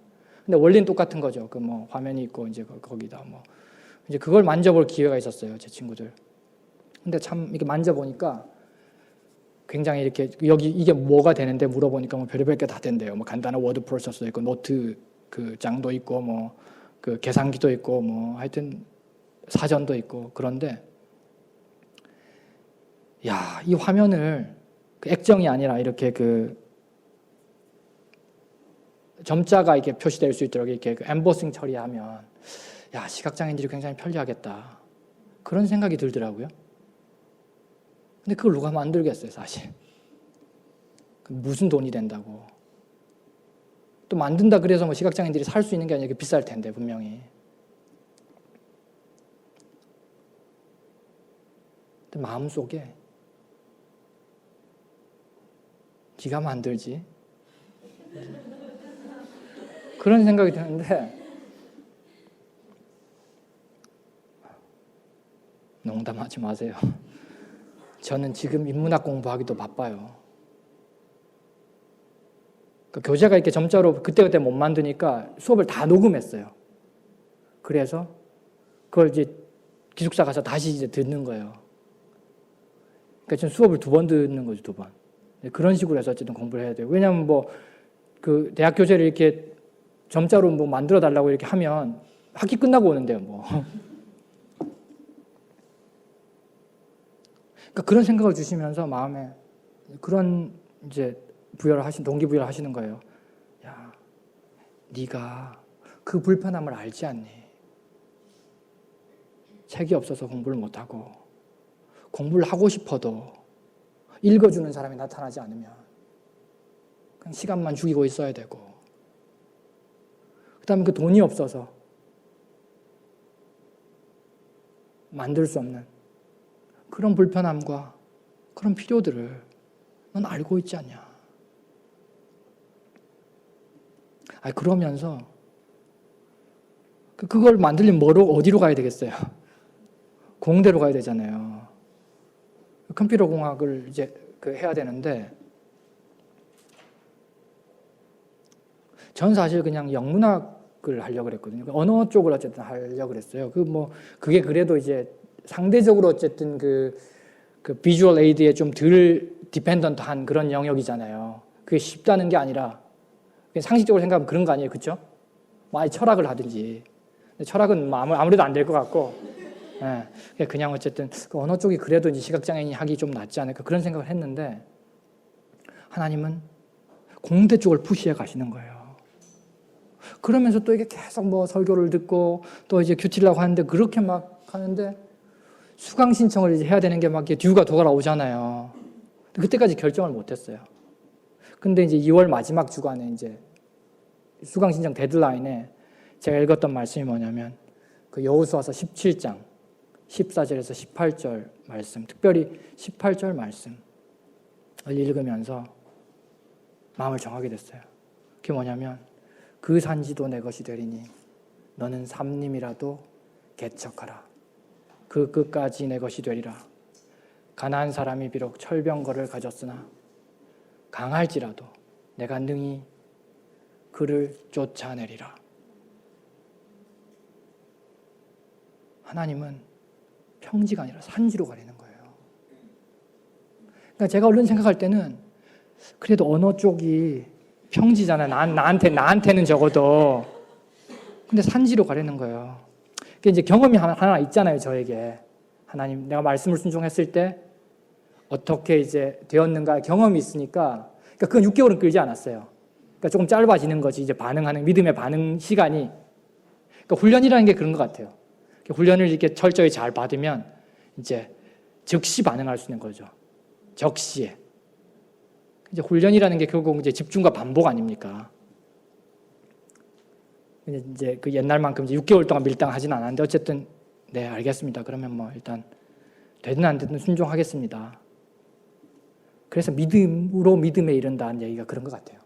근데 원리는 똑같은 거죠. 뭐 화면이 있고 이제 거기다 뭐 이제 그걸 만져볼 기회가 있었어요. 제 친구들. 근데 참 이렇게 만져보니까 굉장히 이렇게 여기 이게 뭐가 되는데 물어보니까 뭐 별의별 게 다 된대요. 뭐 간단한 워드 프로세서도 있고 노트 장도 있고 뭐 계산기도 있고 뭐 하여튼 사전도 있고 그런데 야, 이 화면을 액정이 아니라 이렇게 점자가 이렇게 표시될 수 있도록 이렇게 엠보싱 처리하면 야, 시각장애인들이 굉장히 편리하겠다. 그런 생각이 들더라고요. 근데 그걸 누가 만들겠어요, 사실. 무슨 돈이 된다고. 또 만든다 그래서 뭐 시각장애인들이 살 수 있는 게 아니라 비쌀 텐데, 분명히. 근데 마음속에 네가 만들지? 그런 생각이 드는데 농담하지 마세요. 저는 지금 인문학 공부하기도 바빠요. 교재가 이렇게 점자로 그때그때 못 만드니까 수업을 다 녹음했어요. 그래서 그걸 이제 기숙사 가서 다시 이제 듣는 거예요. 그러니까 지금 수업을 2번 듣는 거죠, 2번. 그런 식으로 해서 어쨌든 공부를 해야 돼요. 왜냐하면 대학 교재를 이렇게 점자로 만들어 달라고 이렇게 하면 학기 끝나고 오는데요, 뭐. 그러니까 그런 생각을 주시면서 마음에 그런 이제 동기부여를 하시는 거예요. 야, 네가 그 불편함을 알지 않니? 책이 없어서 공부를 못하고 공부를 하고 싶어도 읽어주는 사람이 나타나지 않으면 그냥 시간만 죽이고 있어야 되고, 그 다음에 그 돈이 없어서 만들 수 없는 그런 불편함과 그런 필요들을 넌 알고 있지 않냐? 그러면서 그걸 만들려면 어디로 가야 되겠어요? 공대로 가야 되잖아요. 컴퓨터 공학을 이제 해야 되는데, 전 사실 그냥 영문학을 하려고 그랬거든요. 언어 쪽을 어쨌든 하려고 그랬어요. 그게 그래도 이제 상대적으로 어쨌든 그 비주얼 에이드에 좀 덜 디펜던트한 그런 영역이잖아요. 그게 쉽다는 게 아니라, 상식적으로 생각하면 그런 거 아니에요, 그렇죠? 아예 철학을 하든지. 철학은 아무래도 안 될 것 같고, 그냥 어쨌든 언어 쪽이 그래도 이제 시각장애인이 하기 좀 낫지 않을까 그런 생각을 했는데, 하나님은 공대 쪽을 푸시해 가시는 거예요. 그러면서 또 이게 계속 설교를 듣고 또 이제 규칙이라고 하는데, 그렇게 막 하는데 수강 신청을 이제 해야 되는 게 막 듀가 돌아오잖아요. 그때까지 결정을 못했어요. 근데 이제 2월 마지막 주간에 이제 수강 신청 데드라인에 제가 읽었던 말씀이 뭐냐면, 그 여호수아서 17장 14절에서 18절 말씀, 특별히 18절 말씀을 읽으면서 마음을 정하게 됐어요. 그게 뭐냐면, 그 산지도 내 것이 되리니 너는 삼림이라도 개척하라. 그 끝까지 내 것이 되리라. 가나안 사람이 비록 철병거를 가졌으나 강할지라도 내가 능히 그를 쫓아내리라. 하나님은 평지가 아니라 산지로 가리는 거예요. 그러니까 제가 얼른 생각할 때는 그래도 언어 쪽이 평지잖아요. 나한테는 적어도. 근데 산지로 가려는 거예요. 그게 이제 경험이 하나 있잖아요, 저에게. 하나님, 내가 말씀을 순종했을 때 어떻게 이제 되었는가 경험이 있으니까. 그러니까 그건 6개월은 끌지 않았어요. 그러니까 조금 짧아지는 거지, 이제 믿음의 반응 시간이. 그러니까 훈련이라는 게 그런 것 같아요. 훈련을 이렇게 철저히 잘 받으면 이제 즉시 반응할 수 있는 거죠. 적시에. 이제 훈련이라는 게 결국 이제 집중과 반복 아닙니까? 이제 그 옛날만큼 이제 6개월 동안 밀당하지는 않았는데, 어쨌든 네, 알겠습니다. 그러면 일단 되든 안 되든 순종하겠습니다. 그래서 믿음에 이른다는 얘기가 그런 것 같아요.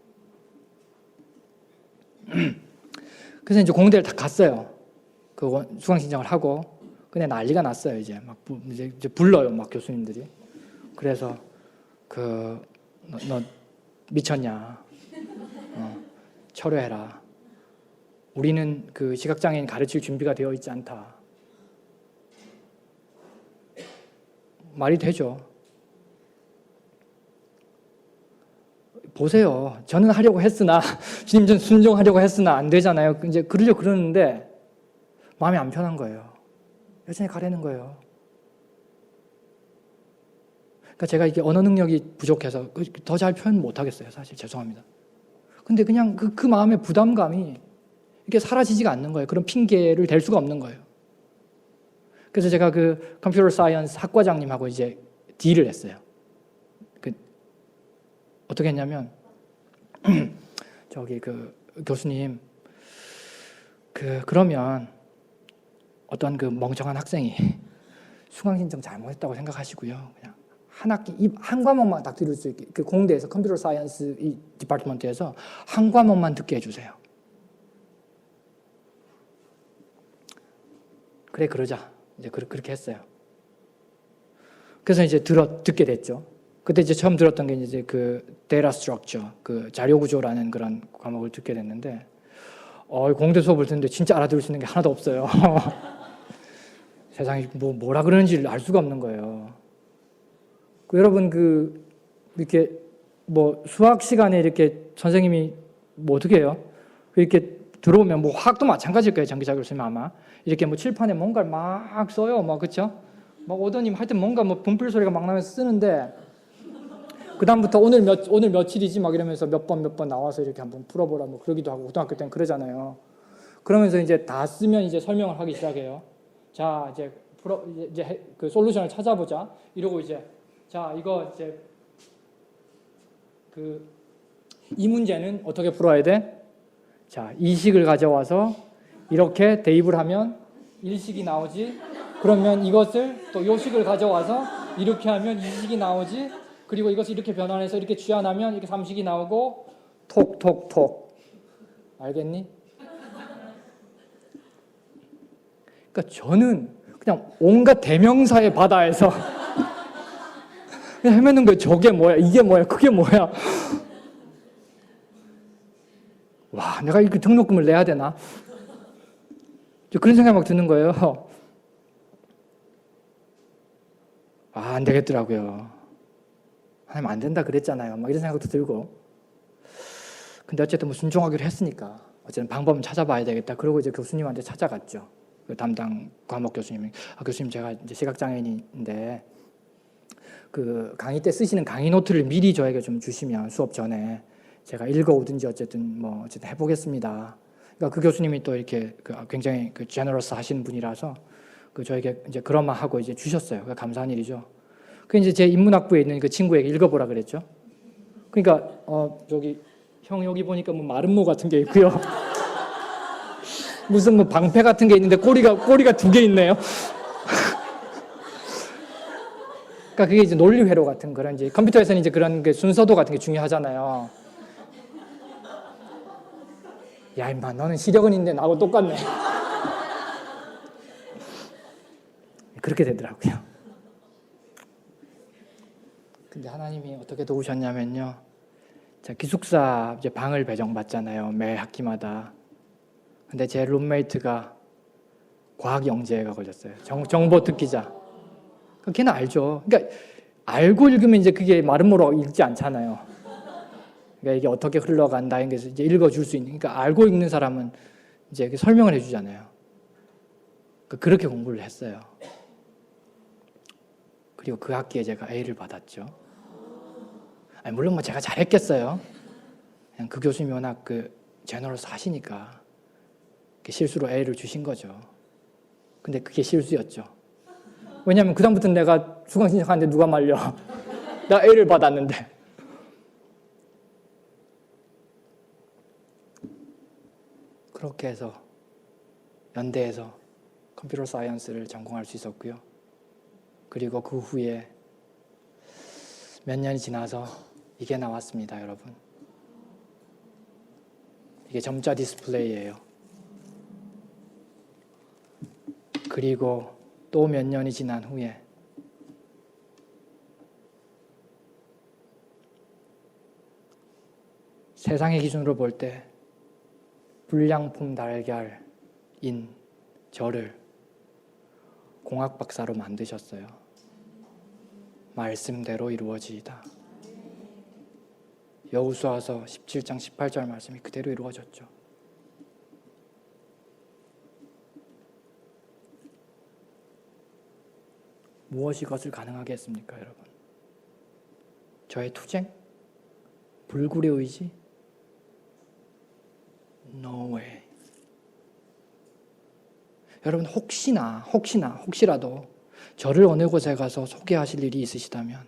그래서 이제 공대를 다 갔어요. 그 수강 신청을 하고, 근데 난리가 났어요. 이제 이제 불러요, 막 교수님들이. 그래서 너 미쳤냐? 철회해라. 우리는 그 시각장애인 가르칠 준비가 되어 있지 않다. 말이 되죠. 보세요. 저는 하려고 했으나, 주님, 전 순종하려고 했으나 안 되잖아요. 이제 그러려고 그러는데 마음이 안 편한 거예요. 여전히 가려는 거예요. 그러니까 제가 이게 언어 능력이 부족해서 더 잘 표현 못 하겠어요. 사실 죄송합니다. 근데 그냥 그 마음의 부담감이 이게 사라지지가 않는 거예요. 그런 핑계를 댈 수가 없는 거예요. 그래서 제가 그 컴퓨터 사이언스 학과장님하고 이제 딜을 했어요. 어떻게 했냐면, 저기 교수님, 그러면 어떤 그 멍청한 학생이 수강 신청 잘못했다고 생각하시고요. 그냥 한 과목만 딱 들을 수 있게, 그 공대에서 컴퓨터 사이언스 이 디파트먼트에서 한 과목만 듣게 해주세요. 그래, 그러자. 이제 그렇게 했어요. 그래서 이제 듣게 됐죠. 그때 이제 처음 들었던 게 이제 그 데이터 스트럭처, 그 자료 구조라는 그런 과목을 듣게 됐는데, 공대 수업을 듣는데 진짜 알아들을 수 있는 게 하나도 없어요. 세상에 뭐라 그러는지를 알 수가 없는 거예요. 여러분 이렇게 수학 시간에 이렇게 선생님이 어떻게 해요? 이렇게 들어오면 화학도 마찬가지일 거예요. 전기자료를 쓰면 아마 이렇게 칠판에 뭔가를 막 써요. 그렇죠? 오더님 하여튼 뭔가 분필 소리가 막 나면서 쓰는데, 그다음부터 오늘 며칠이지 막 이러면서 몇 번 나와서 이렇게 한번 풀어보라 뭐 그러기도 하고 고등학교 때는 그러잖아요. 그러면서 이제 다 쓰면 이제 설명을 하기 시작해요. 자, 이제 그 솔루션을 찾아보자. 이러고 이제 자, 이거 이제 이 문제는 어떻게 풀어야 돼? 자, 이식을 가져와서 이렇게 대입을 하면 일식이 나오지. 그러면 이것을 또 요식을 가져와서 이렇게 하면 이식이 나오지. 그리고 이것을 이렇게 변환해서 이렇게 쥐어나면 이렇게 삼식이 나오고 톡톡톡. 알겠니? 그러니까 저는 그냥 온갖 대명사의 바다에서 그냥 헤매는 거예요. 저게 뭐야? 이게 뭐야? 그게 뭐야? 와, 내가 이렇게 등록금을 내야 되나? 그런 생각이 막 드는 거예요. 아, 안 되겠더라고요. 하나님 안 된다 그랬잖아요. 막 이런 생각도 들고. 근데 어쨌든 뭐 순종하기로 했으니까 어쨌든 방법은 찾아봐야 되겠다. 그러고 이제 교수님한테 찾아갔죠. 그 담당 과목 교수님이 교수님 제가 이제 시각장애인인데 그 강의 때 쓰시는 강의 노트를 미리 저에게 좀 주시면 수업 전에 제가 읽어오든지 어쨌든 해보겠습니다. 그러니까 그 교수님이 또 이렇게 굉장히 제너러스 하시는 분이라서 저에게 이제 그런 말 하고 이제 주셨어요. 감사한 일이죠. 그 이제 제 인문학부에 있는 그 친구에게 읽어보라 그랬죠. 그러니까 저기 형 여기 보니까 뭐 마름모 같은 게 있고요. 무슨 뭐 방패 같은 게 있는데 꼬리가 2개 있네요. 그러니까 그게 이제 논리 회로 같은 그런 이제 컴퓨터에서는 이제 그런 게 순서도 같은 게 중요하잖아요. 야 임마 너는 시력은 있는데 나하고 똑같네. 그렇게 되더라고요. 근데 하나님이 어떻게 도우셨냐면요. 자, 기숙사 이제 방을 배정받잖아요. 매 학기마다. 근데 제 룸메이트가 과학 영재가 걸렸어요. 정보 듣기자. 걔는 알죠. 그러니까 알고 읽으면 이제 그게 마름모로 읽지 않잖아요. 그러니까 이게 어떻게 흘러간다 이런 게 이제 읽어줄 수 있는. 그러니까 알고 읽는 사람은 이제 설명을 해주잖아요. 그렇게 공부를 했어요. 그리고 그 학기에 제가 A를 받았죠. 아니, 물론 뭐 제가 잘했겠어요. 그냥 그 교수님이 워낙 제너럴스 하시니까 실수로 A를 주신 거죠. 근데 그게 실수였죠. 왜냐하면 그다음부터는 내가 수강 신청하는데 누가 말려. 나 A를 받았는데. 그렇게 해서 연대에서 컴퓨터 사이언스를 전공할 수 있었고요. 그리고 그 후에 몇 년이 지나서 이게 나왔습니다, 여러분. 이게 점자 디스플레이예요. 그리고 또 몇 년이 지난 후에 세상의 기준으로 볼 때 불량품 달걀인 저를 공학 박사로 만드셨어요. 말씀대로 이루어지이다. 여호수아서 17장 18절 말씀이 그대로 이루어졌죠. 무엇이 그것을 가능하게 했습니까, 여러분? 저의 투쟁? 불굴의 의지? No way. 여러분 혹시라도 저를 어느 곳에 가서 소개하실 일이 있으시다면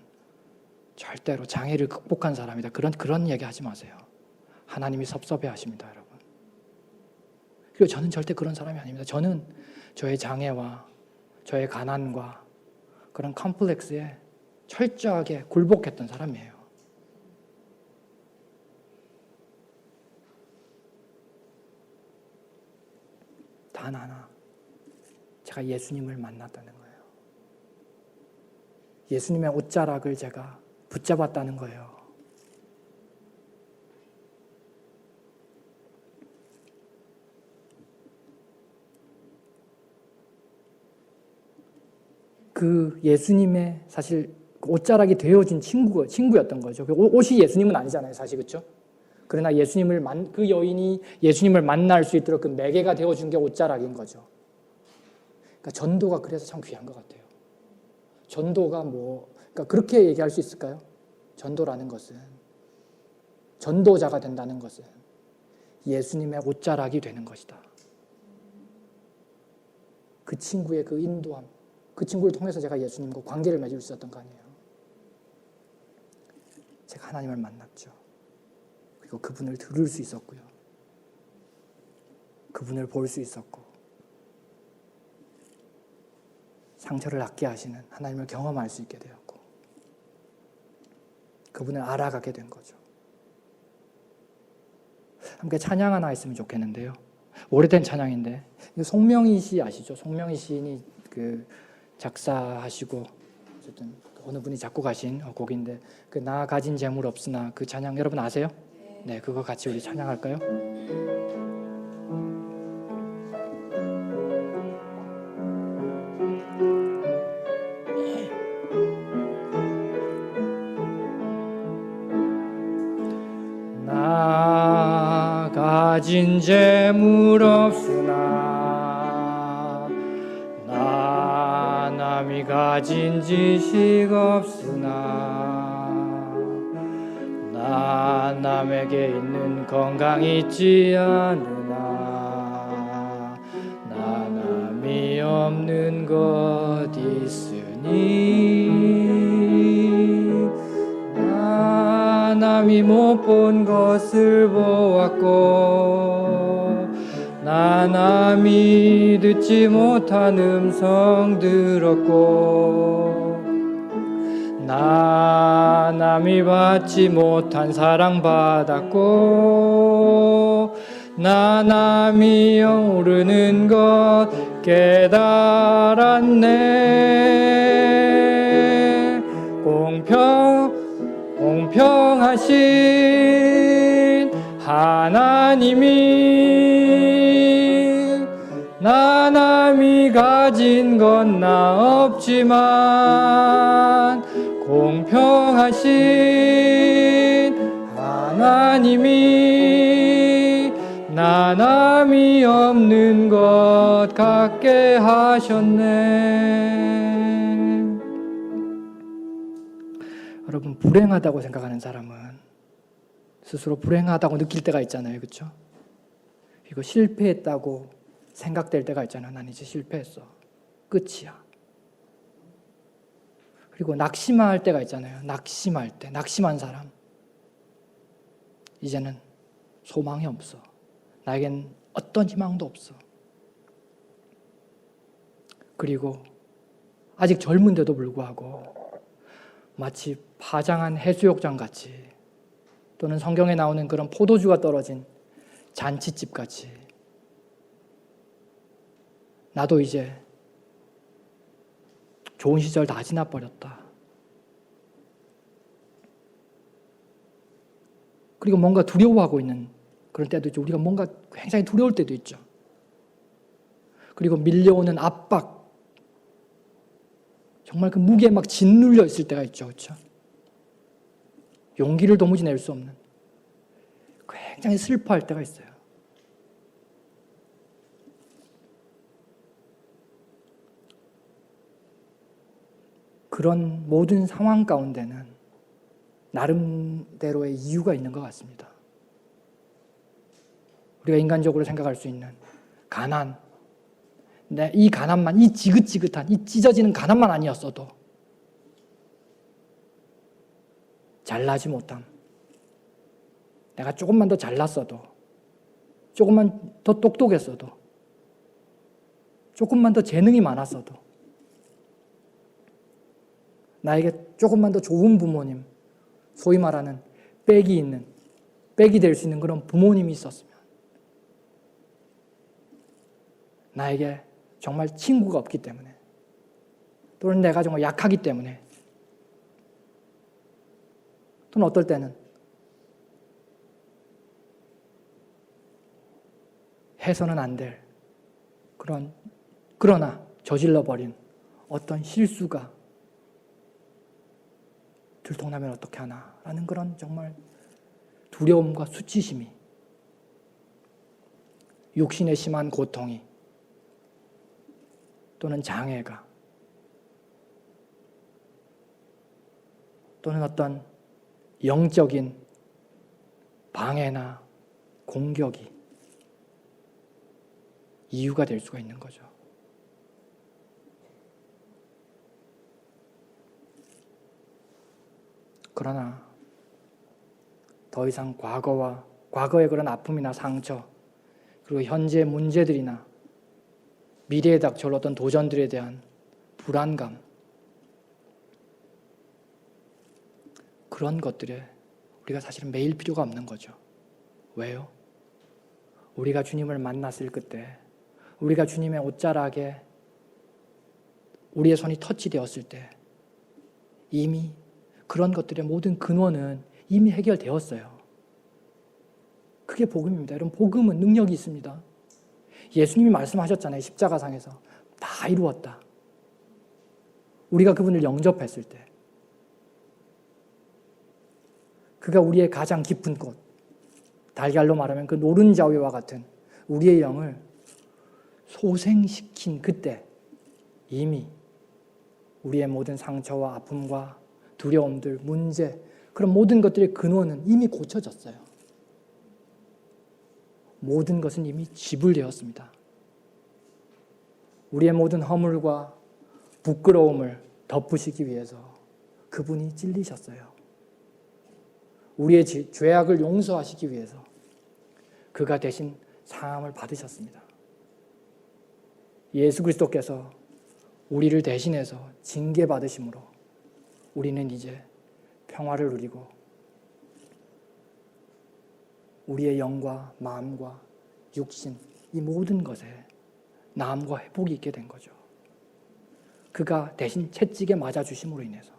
절대로 장애를 극복한 사람이다. 그런 얘기 하지 마세요. 하나님이 섭섭해하십니다, 여러분. 그리고 저는 절대 그런 사람이 아닙니다. 저는 저의 장애와 저의 가난과 그런 컴플렉스에 철저하게 굴복했던 사람이에요. 단 하나, 제가 예수님을 만났다는 거예요. 예수님의 옷자락을 제가 붙잡았다는 거예요. 그 예수님의 사실 옷자락이 되어준 친구였던 거죠. 옷이 예수님은 아니잖아요, 사실. 그렇죠? 그러나 그 여인이 예수님을 만날 수 있도록 그 매개가 되어준 게 옷자락인 거죠. 그러니까 전도가 그래서 참 귀한 것 같아요. 전도가 그러니까 그렇게 얘기할 수 있을까요? 전도라는 것은, 전도자가 된다는 것은 예수님의 옷자락이 되는 것이다. 그 친구의 그 인도함, 그 친구를 통해서 제가 예수님과 관계를 맺을 수 있었던 거 아니에요. 제가 하나님을 만났죠. 그리고 그분을 들을 수 있었고요. 그분을 볼 수 있었고, 상처를 낫게 하시는 하나님을 경험할 수 있게 되었고, 그분을 알아가게 된 거죠. 함께 찬양 하나 했으면 좋겠는데요. 오래된 찬양인데, 송명희 씨 아시죠? 송명희 시인이 그 작사하시고 어쨌든 어느 분이 작곡하신 곡인데, 그 나 가진 재물 없으나, 그 찬양 여러분 아세요? 네, 그거 같이 우리 찬양할까요? 나 가진 재물 없으나, 나 남이 가진 지식 없으나, 나 남에게 있는 건강 있지 않으나, 나 남이 없는 것 있으니, 나 남이 못 본 것을 보았고, 나 남이 듣지 못한 음성 들었고, 나 남이 받지 못한 사랑 받았고, 나 남이 오르는 것 깨달았네. 공평하신 하나님이, 나 남이 가진 건 나 없지만, 공평하신 하나님이 나 남이 없는 것 같게 하셨네. 여러분, 불행하다고 생각하는 사람은 스스로 불행하다고 느낄 때가 있잖아요. 그렇죠? 이거 실패했다고 생각될 때가 있잖아요. 난 이제 실패했어. 끝이야. 그리고 낙심할 때가 있잖아요. 낙심할 때, 낙심한 사람. 이제는 소망이 없어. 나에겐 어떤 희망도 없어. 그리고 아직 젊은데도 불구하고 마치 파장한 해수욕장 같이, 또는 성경에 나오는 그런 포도주가 떨어진 잔치집 같이, 나도 이제 좋은 시절 다 지나버렸다. 그리고 뭔가 두려워하고 있는 그런 때도 있죠. 우리가 뭔가 굉장히 두려울 때도 있죠. 그리고 밀려오는 압박, 정말 그 무게에 막 짓눌려 있을 때가 있죠. 그렇죠? 용기를 도무지 낼 수 없는, 굉장히 슬퍼할 때가 있어요. 그런 모든 상황 가운데는 나름대로의 이유가 있는 것 같습니다. 우리가 인간적으로 생각할 수 있는 가난, 이 가난만, 이 지긋지긋한, 이 찢어지는 가난만 아니었어도, 잘나지 못함, 내가 조금만 더 잘났어도, 조금만 더 똑똑했어도, 조금만 더 재능이 많았어도, 나에게 조금만 더 좋은 부모님, 소위 말하는 백이 있는, 백이 될 수 있는 그런 부모님이 있었으면, 나에게 정말 친구가 없기 때문에, 또는 내가 정말 약하기 때문에, 또는 어떨 때는 해서는 안 될 그러나 저질러버린 어떤 실수가 들통나면 어떻게 하나 라는 그런 정말 두려움과 수치심이, 육신의 심한 고통이, 또는 장애가, 또는 어떤 영적인 방해나 공격이 이유가 될 수가 있는 거죠. 그러나 더 이상 과거의 그런 아픔이나 상처, 그리고 현재의 문제들이나 미래에 닥쳐올 어떤 도전들에 대한 불안감, 그런 것들에 우리가 사실은 매일 필요가 없는 거죠. 왜요? 우리가 주님을 만났을 그때, 우리가 주님의 옷자락에 우리의 손이 터치되었을 때 이미 그런 것들의 모든 근원은 이미 해결되었어요. 그게 복음입니다. 여러분, 복음은 능력이 있습니다. 예수님이 말씀하셨잖아요. 십자가상에서 다 이루었다. 우리가 그분을 영접했을 때 그가 우리의 가장 깊은 곳, 달걀로 말하면 그 노른자위와 같은 우리의 영을 소생시킨 그때 이미 우리의 모든 상처와 아픔과 두려움들, 문제, 그런 모든 것들의 근원은 이미 고쳐졌어요. 모든 것은 이미 지불되었습니다. 우리의 모든 허물과 부끄러움을 덮으시기 위해서 그분이 찔리셨어요. 우리의 죄악을 용서하시기 위해서 그가 대신 사함을 받으셨습니다. 예수 그리스도께서 우리를 대신해서 징계받으심으로 우리는 이제 평화를 누리고 우리의 영과 마음과 육신, 이 모든 것에 나음과 회복이 있게 된 거죠. 그가 대신 채찍에 맞아주심으로 인해서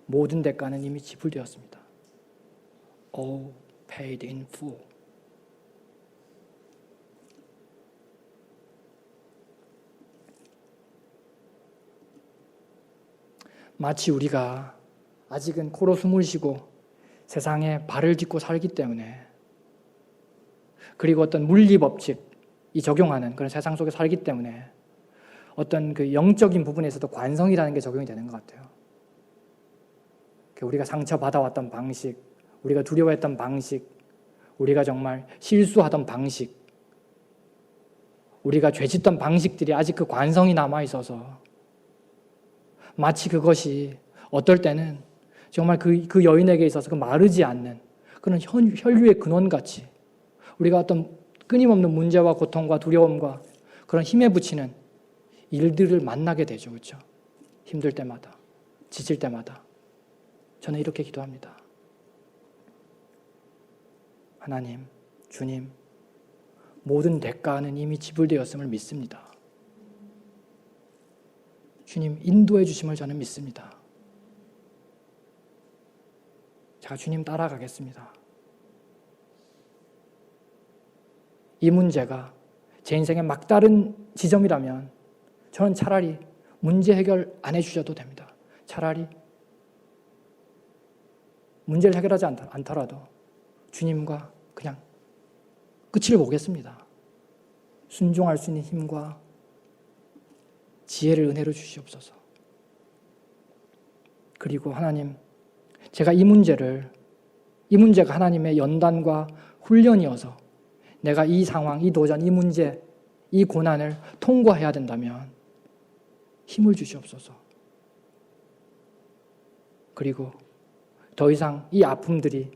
모든 대가는 이미 지불되었습니다. All paid in full. 마치 우리가 아직은 코로 숨을 쉬고 세상에 발을 딛고 살기 때문에, 그리고 어떤 물리법칙이 적용하는 그런 세상 속에 살기 때문에 어떤 그 영적인 부분에서도 관성이라는 게 적용이 되는 것 같아요. 우리가 상처받아왔던 방식, 우리가 두려워했던 방식, 우리가 정말 실수하던 방식, 우리가 죄짓던 방식들이 아직 그 관성이 남아있어서 마치 그것이 어떨 때는 정말 그 여인에게 있어서 그 마르지 않는 그런 혈류의 근원같이 우리가 어떤 끊임없는 문제와 고통과 두려움과 그런 힘에 부치는 일들을 만나게 되죠. 그렇죠? 힘들 때마다, 지칠 때마다. 저는 이렇게 기도합니다. 하나님, 주님, 모든 대가는 이미 지불되었음을 믿습니다. 주님, 인도해 주심을 저는 믿습니다. 제가 주님 따라가겠습니다. 이 문제가 제 인생의 막다른 지점이라면 저는 차라리 문제 해결 안 해주셔도 됩니다. 차라리 문제를 해결하지 않더라도 주님과 그냥 끝을 보겠습니다. 순종할 수 있는 힘과 지혜를 은혜로 주시옵소서. 그리고 하나님, 제가 이 문제가 하나님의 연단과 훈련이어서 내가 이 상황, 이 도전, 이 문제, 이 고난을 통과해야 된다면 힘을 주시옵소서. 그리고 더 이상 이 아픔들이,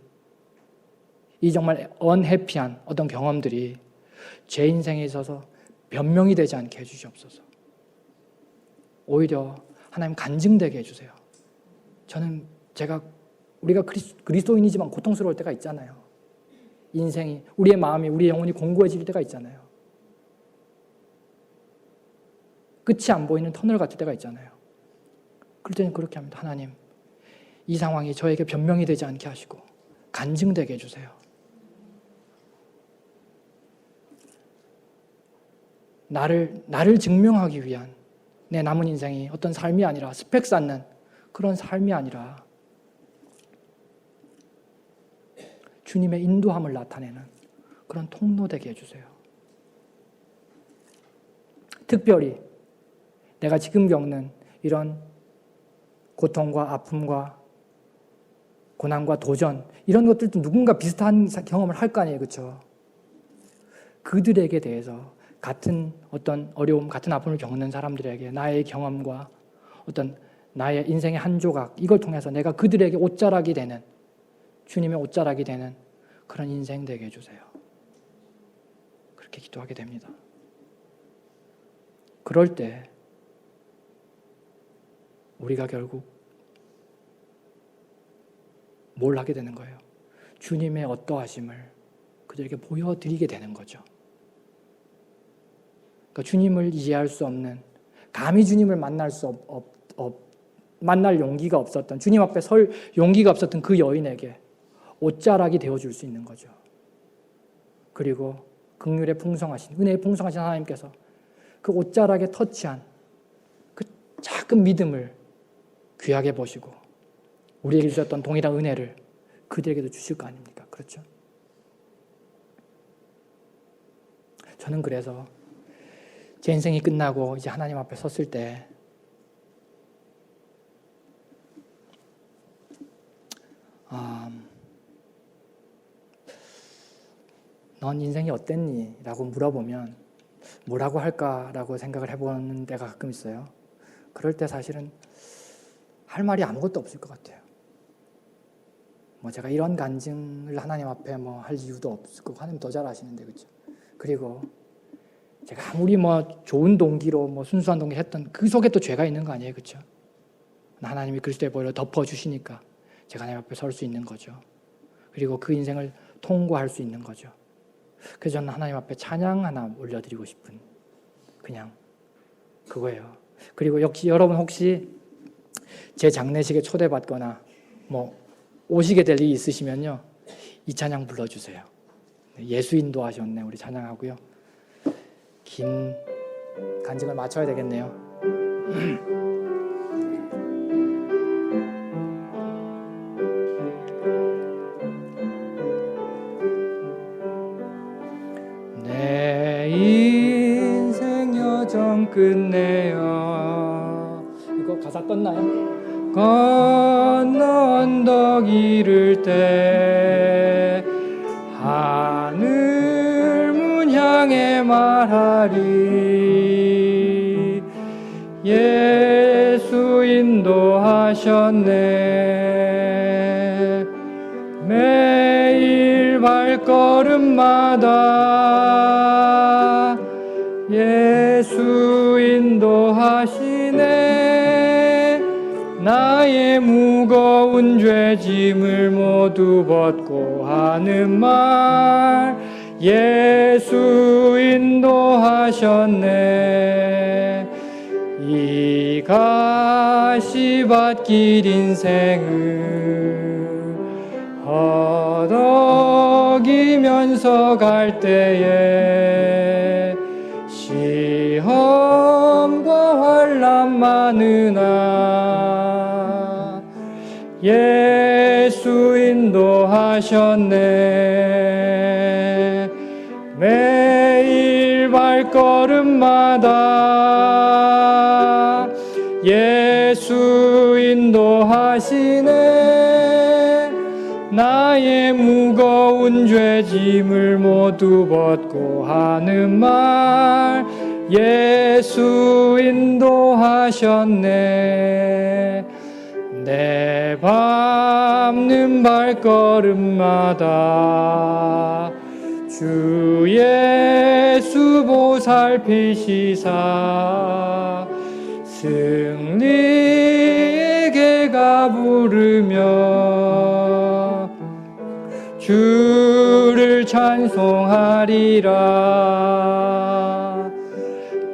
이 정말 언해피한 어떤 경험들이 제 인생에 있어서 변명이 되지 않게 해주시옵소서. 오히려 하나님 간증되게 해주세요. 우리가 그리스도인이지만 고통스러울 때가 있잖아요. 인생이, 우리의 마음이, 우리의 영혼이 공고해질 때가 있잖아요. 끝이 안 보이는 터널 같을 때가 있잖아요. 그럴 때는 그렇게 합니다. 하나님, 이 상황이 저에게 변명이 되지 않게 하시고 간증되게 해주세요. 나를 증명하기 위한 내 남은 인생이 어떤 삶이 아니라, 스펙 쌓는 그런 삶이 아니라 주님의 인도함을 나타내는 그런 통로 되게 해주세요. 특별히 내가 지금 겪는 이런 고통과 아픔과 고난과 도전 이런 것들도 누군가 비슷한 경험을 할 거 아니에요. 그렇죠? 그들에게 대해서 같은 어떤 어려움, 같은 아픔을 겪는 사람들에게 나의 경험과 어떤 나의 인생의 한 조각 이걸 통해서 내가 그들에게 옷자락이 되는 주님의 옷자락이 되는 그런 인생 되게 해주세요. 그렇게 기도하게 됩니다. 그럴 때 우리가 결국 뭘 하게 되는 거예요? 주님의 어떠하심을 그들에게 보여드리게 되는 거죠. 그러니까 주님을 이해할 수 없는, 감히 주님을 만날 용기가 없었던, 주님 앞에 설 용기가 없었던 그 여인에게 옷자락이 되어줄 수 있는 거죠. 그리고 긍휼의 풍성하신, 은혜의 풍성하신 하나님께서 그 옷자락에 터치한 그 작은 믿음을 귀하게 보시고 우리에게 주셨던 동일한 은혜를 그들에게도 주실 거 아닙니까? 그렇죠? 저는 그래서 제 인생이 끝나고 이제 하나님 앞에 섰을 때 넌 인생이 어땠니? 라고 물어보면 뭐라고 할까라고 생각을 해보는 때가 가끔 있어요. 그럴 때 사실은 할 말이 아무것도 없을 것 같아요. 뭐 제가 이런 간증을 하나님 앞에 뭐 할 이유도 없을 거고 하나님 더 잘 아시는데 그렇죠. 그리고 제가 아무리 뭐 좋은 동기로 뭐 순수한 동기로 했던 그 속에 또 죄가 있는 거 아니에요, 그렇죠? 하나님이 그리스도의 보혈로 덮어 주시니까 제가 하나님 앞에 설 수 있는 거죠. 그리고 그 인생을 통과할 수 있는 거죠. 그래서 저는 하나님 앞에 찬양 하나 올려드리고 싶은 그냥 그거예요. 그리고 역시 여러분 혹시 제 장례식에 초대받거나 뭐 오시게 될 일이 있으시면요, 이 찬양 불러주세요. 예수 인도하셨네 우리 찬양하고요. 긴 간증을 맞춰야 되겠네요. 내 인생 여정 끝내어 이거 가사 떴나요? 건너 언덕 이를 때 하늘 문 향해 말하리 예수 인도하셨네 매일 발걸음마다 예수 인도하시네 나의 무거운 죄짐을 모두 벗고 하는 말 예수 인도하셨네 이 가시밭길 인생을 허덕이면서 갈 때에 시험과 환난 많으나 예수 인도하셨네 매일 발걸음마다 예수 인도하시네 나의 무거운 죄짐을 모두 벗고 하는 말 예수 인도하셨네 내 밟는 발걸음마다 주 예수 보살피시사 승리의 개가 부르며 주를 찬송하리라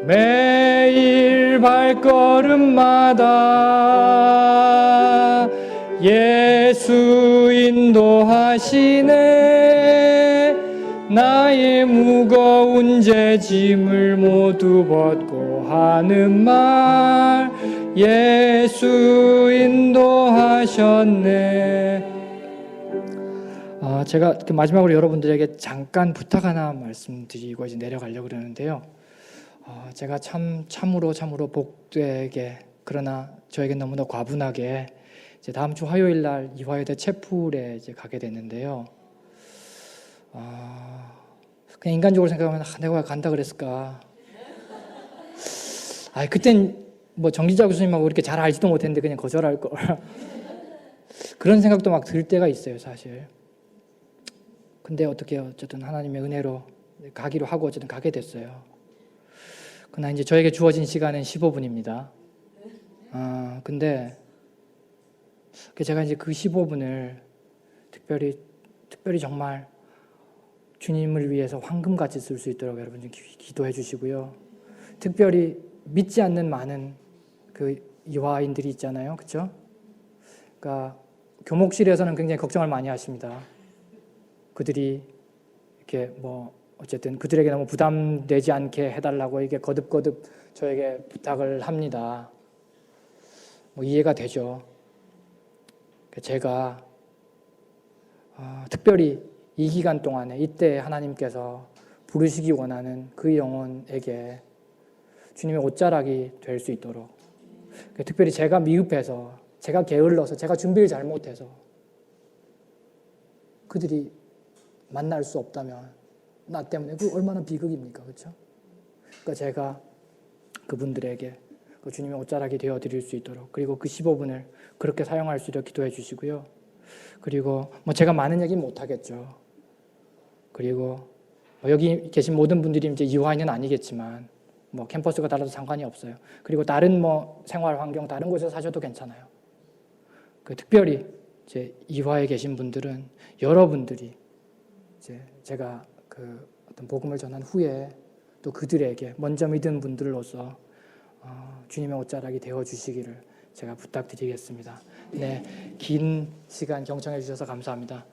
매일 발걸음마다 예수 인도하시네 나의 무거운 죄짐을 모두 벗고 하는 말 예수 인도하셨네 제가 마지막으로 여러분들에게 잠깐 부탁 하나 말씀드리고 이제 내려가려고 그러는데요. 제가 참으로 복되게 그러나 저에겐 너무나 과분하게 이제 다음 주 화요일 날 이화여대 채플에 이제 가게 됐는데요. 그냥 인간적으로 생각하면 내가 왜 간다 그랬을까? 그땐 뭐 정지자 교수님하고 이렇게 잘 알지도 못했는데 그냥 거절할 걸. 그런 생각도 막 들 때가 있어요, 사실. 근데 어떻게 어쨌든 하나님의 은혜로 가기로 하고 어쨌든 가게 됐어요. 그러나 이제 저에게 주어진 시간은 15분입니다. 근데 제가 이제 그 15분을 특별히 정말 주님을 위해서 황금같이 쓸 수 있도록 여러분 좀 기도해 주시고요. 특별히 믿지 않는 많은 그 이화인들이 있잖아요, 그렇죠? 그러니까 교목실에서는 굉장히 걱정을 많이 하십니다. 그들이 이렇게 뭐 어쨌든 그들에게 너무 부담되지 않게 해달라고 이게 거듭거듭 저에게 부탁을 합니다. 뭐 이해가 되죠. 제가 특별히 이 기간 동안에 이때 하나님께서 부르시기 원하는 그 영혼에게 주님의 옷자락이 될 수 있도록, 특별히 제가 미흡해서, 제가 게을러서, 제가 준비를 잘못해서 그들이 만날 수 없다면 나 때문에 그 얼마나 비극입니까, 그렇죠? 그러니까 제가 그분들에게 그 주님의 옷자락이 되어 드릴 수 있도록, 그리고 그 15분을 그렇게 사용할 수 있도록 기도해 주시고요. 그리고 뭐 제가 많은 얘기 못 하겠죠. 그리고 뭐 여기 계신 모든 분들이 이제 이화인은 아니겠지만 뭐 캠퍼스가 달라도 상관이 없어요. 그리고 다른 뭐 생활 환경 다른 곳에서 사셔도 괜찮아요. 특별히 이제 이화에 계신 분들은 여러분들이 이제 제가 그 어떤 복음을 전한 후에 또 그들에게 먼저 믿은 분들로서 주님의 옷자락이 되어 주시기를 제가 부탁드리겠습니다. 네, 긴 시간 경청해 주셔서 감사합니다.